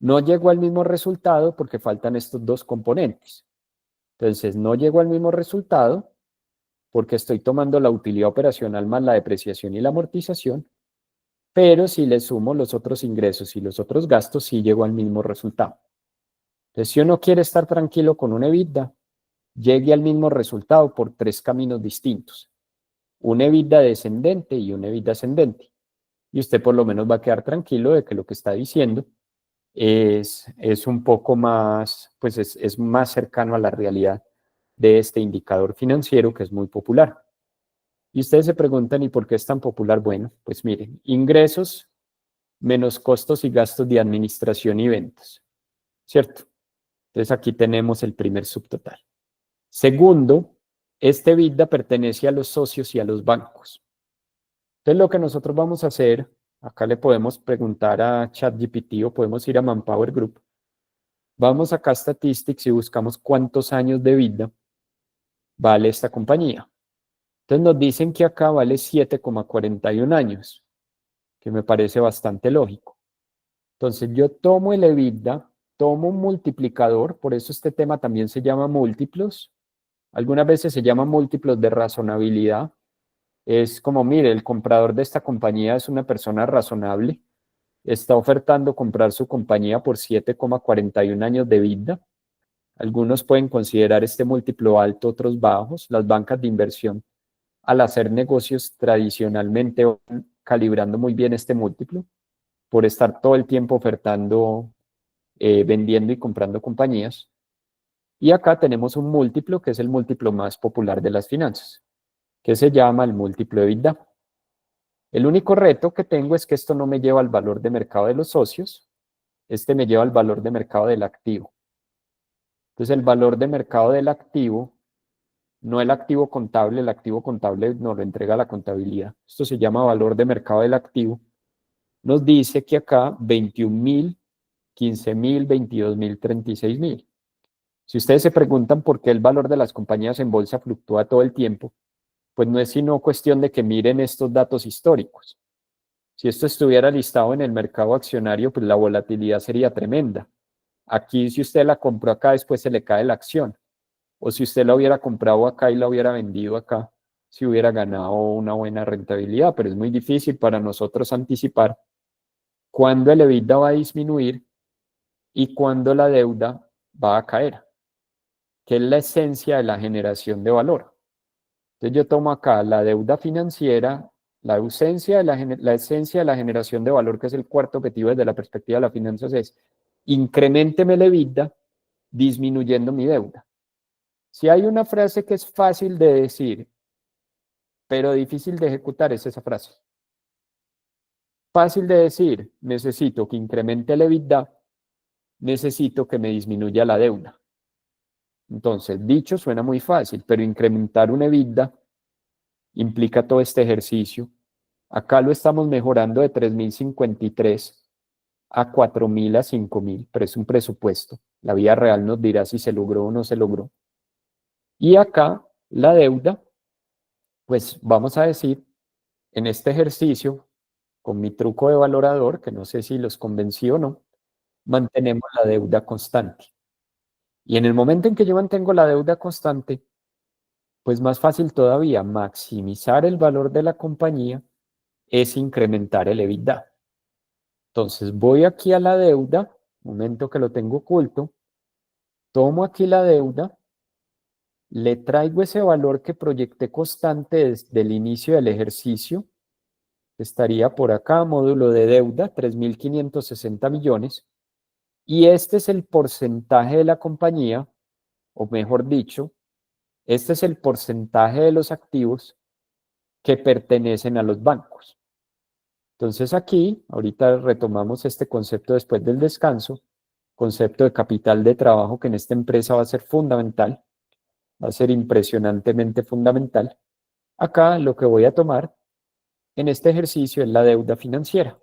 No llego al mismo resultado porque faltan estos dos componentes. Entonces, no llego al mismo resultado porque estoy tomando la utilidad operacional más la depreciación y la amortización, pero si le sumo los otros ingresos y los otros gastos, sí llego al mismo resultado. Entonces, si uno quiere estar tranquilo con un EBITDA, llegue al mismo resultado por tres caminos distintos. Un EBITDA descendente y un EBITDA ascendente. Y usted por lo menos va a quedar tranquilo de que lo que está diciendo es un poco más, pues es más cercano a la realidad de este indicador financiero que es muy popular. Y ustedes se preguntan, ¿y por qué es tan popular? Bueno, pues miren, ingresos menos costos y gastos de administración y ventas, ¿cierto? Entonces aquí tenemos el primer subtotal. Segundo, este EBITDA pertenece a los socios y a los bancos. Entonces lo que nosotros vamos a hacer, acá le podemos preguntar a ChatGPT o podemos ir a Manpower Group. Vamos acá a Statistics y buscamos cuántos años de vida vale esta compañía. Entonces nos dicen que acá vale 7,41 años, que me parece bastante lógico. Entonces yo tomo el EBITDA, tomo un multiplicador, por eso este tema también se llama múltiplos. Algunas veces se llama múltiplos de razonabilidad. Es como, mire, el comprador de esta compañía es una persona razonable, está ofertando comprar su compañía por 7,41 años de vida. Algunos pueden considerar este múltiplo alto, otros bajos. Las bancas de inversión, al hacer negocios tradicionalmente, van calibrando muy bien este múltiplo por estar todo el tiempo ofertando vendiendo y comprando compañías. Y acá tenemos un múltiplo, que es el múltiplo más popular de las finanzas, que se llama el múltiplo de EBITDA. El único reto que tengo es que esto no me lleva al valor de mercado de los socios, este me lleva al valor de mercado del activo. Entonces el valor de mercado del activo, no el activo contable nos lo entrega la contabilidad. Esto se llama valor de mercado del activo. Nos dice que acá 21.000, 15.000, 22.000, 36.000. Si ustedes se preguntan por qué el valor de las compañías en bolsa fluctúa todo el tiempo, pues no es sino cuestión de que miren estos datos históricos. Si esto estuviera listado en el mercado accionario, pues la volatilidad sería tremenda. Aquí, si usted la compró acá, después se le cae la acción. O si usted la hubiera comprado acá y la hubiera vendido acá, si hubiera ganado una buena rentabilidad, pero es muy difícil para nosotros anticipar cuándo el EBITDA va a disminuir y cuándo la deuda va a caer, que es la esencia de la generación de valor. Entonces yo tomo acá la deuda financiera, la esencia de la generación de valor, que es el cuarto objetivo desde la perspectiva de las finanzas, es increménteme el EBITDA disminuyendo mi deuda. Si hay una frase que es fácil de decir, pero difícil de ejecutar, es esa frase. Fácil de decir, necesito que incremente el EBITDA, necesito que me disminuya la deuda. Entonces, dicho suena muy fácil, pero incrementar un EBITDA implica todo este ejercicio. Acá lo estamos mejorando de 3.053 a 4.000 a 5.000, pero es un presupuesto. La vida real nos dirá si se logró o no se logró. Y acá la deuda, pues vamos a decir, en este ejercicio, con mi truco de valorador, que no sé si los convencí o no, mantenemos la deuda constante. Y en el momento en que yo mantengo la deuda constante, pues más fácil todavía, maximizar el valor de la compañía es incrementar el EBITDA. Entonces voy aquí a la deuda, momento que lo tengo oculto, tomo aquí la deuda, le traigo ese valor que proyecté constante desde el inicio del ejercicio, que estaría por acá, módulo de deuda, 3.560 millones, y este es el porcentaje de la compañía, o mejor dicho, este es el porcentaje de los activos que pertenecen a los bancos. Entonces aquí, ahorita retomamos este concepto después del descanso, concepto de capital de trabajo que en esta empresa va a ser fundamental, va a ser impresionantemente fundamental. Acá lo que voy a tomar en este ejercicio es la deuda financiera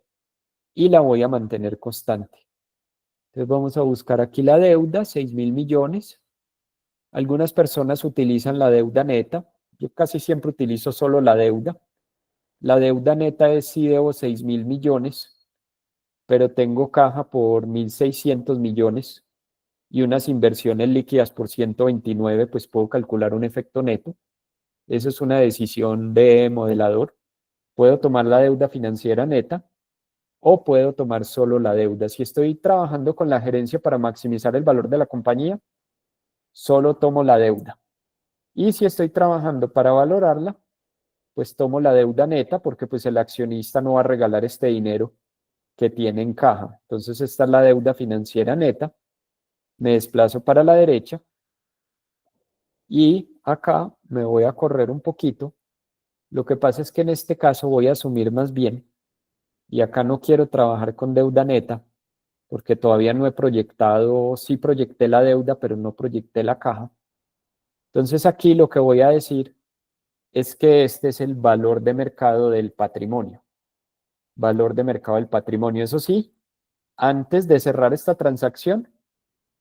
y la voy a mantener constante. Entonces vamos a buscar aquí la deuda, 6.000 millones. Algunas personas utilizan la deuda neta. Yo casi siempre utilizo solo la deuda. La deuda neta es si debo 6.000 millones, pero tengo caja por 1.600 millones y unas inversiones líquidas por 129, pues puedo calcular un efecto neto. Eso es una decisión de modelador. Puedo tomar la deuda financiera neta o puedo tomar solo la deuda. Si estoy trabajando con la gerencia para maximizar el valor de la compañía, solo tomo la deuda. Y si estoy trabajando para valorarla, pues tomo la deuda neta porque pues el accionista no va a regalar este dinero que tiene en caja. Entonces esta es la deuda financiera neta. Me desplazo para la derecha y acá me voy a correr un poquito. Lo que pasa es que en este caso voy a asumir más bien, y acá no quiero trabajar con deuda neta, porque todavía no he proyectado, sí proyecté la deuda, pero no proyecté la caja. Entonces aquí lo que voy a decir es que este es el valor de mercado del patrimonio. Valor de mercado del patrimonio. Eso sí, antes de cerrar esta transacción,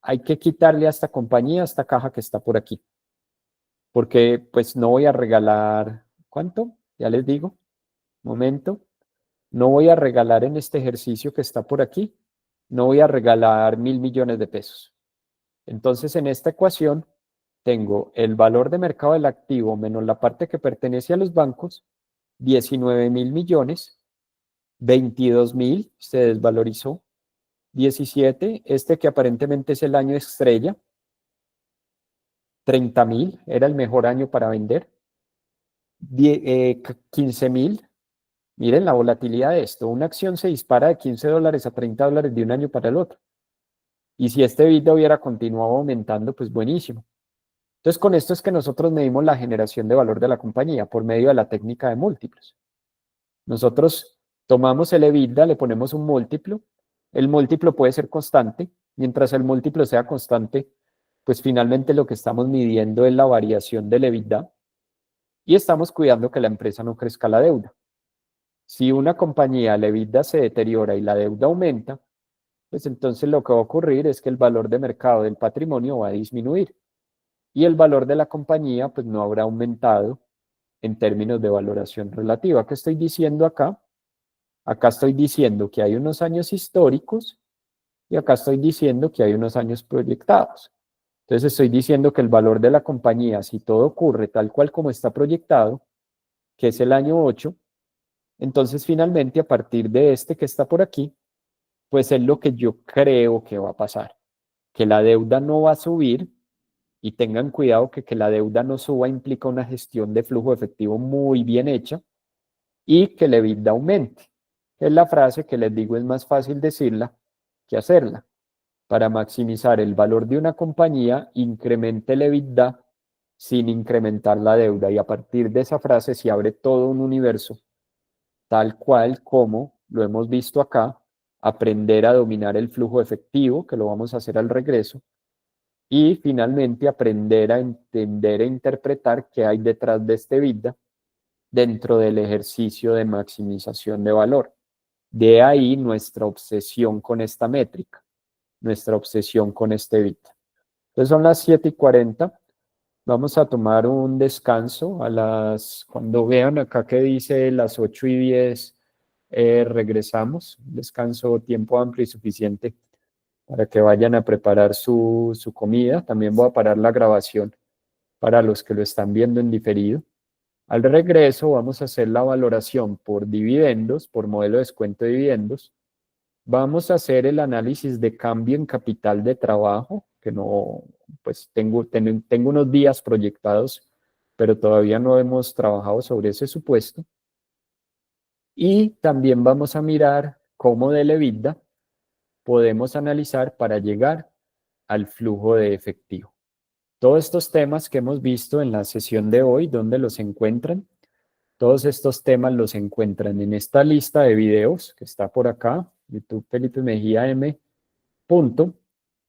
hay que quitarle a esta compañía, a esta caja que está por aquí. Porque pues no voy a regalar, ¿cuánto? Ya les digo, momento. No voy a regalar en este ejercicio que está por aquí, no voy a regalar 1.000 millones de pesos. Entonces, en esta ecuación tengo el valor de mercado del activo menos la parte que pertenece a los bancos, 19.000 millones, 22.000, se desvalorizó, 17, este que aparentemente es el año estrella, 30.000, era el mejor año para vender, 15.000. Miren la volatilidad de esto. Una acción se dispara de $15 a $30 de un año para el otro. Y si este EBITDA hubiera continuado aumentando, pues buenísimo. Entonces, con esto es que nosotros medimos la generación de valor de la compañía por medio de la técnica de múltiplos. Nosotros tomamos el EBITDA, le ponemos un múltiplo. El múltiplo puede ser constante. Mientras el múltiplo sea constante, pues finalmente lo que estamos midiendo es la variación del EBITDA y estamos cuidando que la empresa no crezca la deuda. Si una compañía, el EBITDA se deteriora y la deuda aumenta, pues entonces lo que va a ocurrir es que el valor de mercado del patrimonio va a disminuir y el valor de la compañía pues no habrá aumentado en términos de valoración relativa. ¿Qué estoy diciendo acá? Acá estoy diciendo que hay unos años históricos y acá estoy diciendo que hay unos años proyectados. Entonces estoy diciendo que el valor de la compañía, si todo ocurre tal cual como está proyectado, que es el año 8, entonces finalmente a partir de este que está por aquí, pues es lo que yo creo que va a pasar, que la deuda no va a subir y tengan cuidado que la deuda no suba implica una gestión de flujo efectivo muy bien hecha y que el EBITDA aumente. Es la frase que les digo es más fácil decirla que hacerla. Para maximizar el valor de una compañía, incremente el EBITDA sin incrementar la deuda y a partir de esa frase se abre todo un universo tal cual como lo hemos visto acá, aprender a dominar el flujo efectivo, que lo vamos a hacer al regreso, y finalmente aprender a entender e interpretar qué hay detrás de este EBITDA dentro del ejercicio de maximización de valor. De ahí nuestra obsesión con esta métrica, nuestra obsesión con este EBITDA. Entonces son las 7:40. Vamos a tomar un descanso cuando vean acá que dice las 8:10, regresamos. Descanso, tiempo amplio y suficiente para que vayan a preparar su comida. También voy a parar la grabación para los que lo están viendo en diferido. Al regreso vamos a hacer la valoración por dividendos, por modelo de descuento de dividendos. Vamos a hacer el análisis de cambio en capital de trabajo, que no, pues tengo unos días proyectados, pero todavía no hemos trabajado sobre ese supuesto. Y también vamos a mirar cómo del EBITDA podemos analizar para llegar al flujo de efectivo. Todos estos temas que hemos visto en la sesión de hoy, ¿dónde los encuentran? Todos estos temas los encuentran en esta lista de videos que está por acá, YouTube Felipe Mejía M.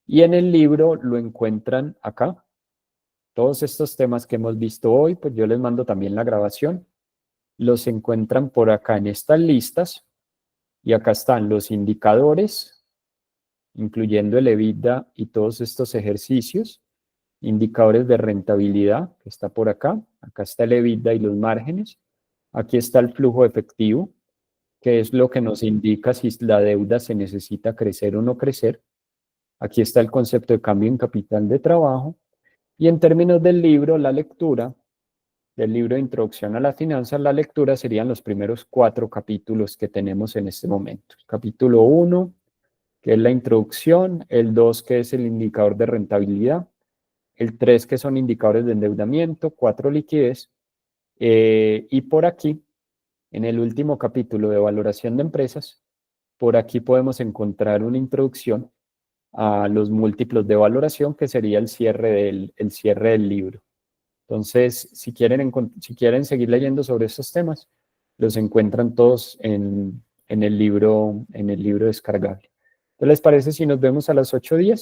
Y en el libro lo encuentran acá. Todos estos temas que hemos visto hoy, pues yo les mando también la grabación. Los encuentran por acá en estas listas. Y acá están los indicadores, incluyendo el EBITDA y todos estos ejercicios. Indicadores de rentabilidad, que está por acá. Acá está el EBITDA y los márgenes. Aquí está el flujo efectivo, que es lo que nos indica si la deuda se necesita crecer o no crecer. Aquí está el concepto de cambio en capital de trabajo. Y en términos del libro, la lectura, del libro de Introducción a las Finanzas, la lectura serían los primeros 4 capítulos que tenemos en este momento. Capítulo 1, que es la introducción, el 2, que es el indicador de rentabilidad, el 3, que son indicadores de endeudamiento, 4, liquidez, y por aquí, en el último capítulo de valoración de empresas, por aquí podemos encontrar una introducción a los múltiplos de valoración, que sería el cierre del libro. Entonces, si quieren seguir leyendo sobre estos temas, los encuentran todos en el libro descargable. ¿Qué les parece si nos vemos a las 8:10?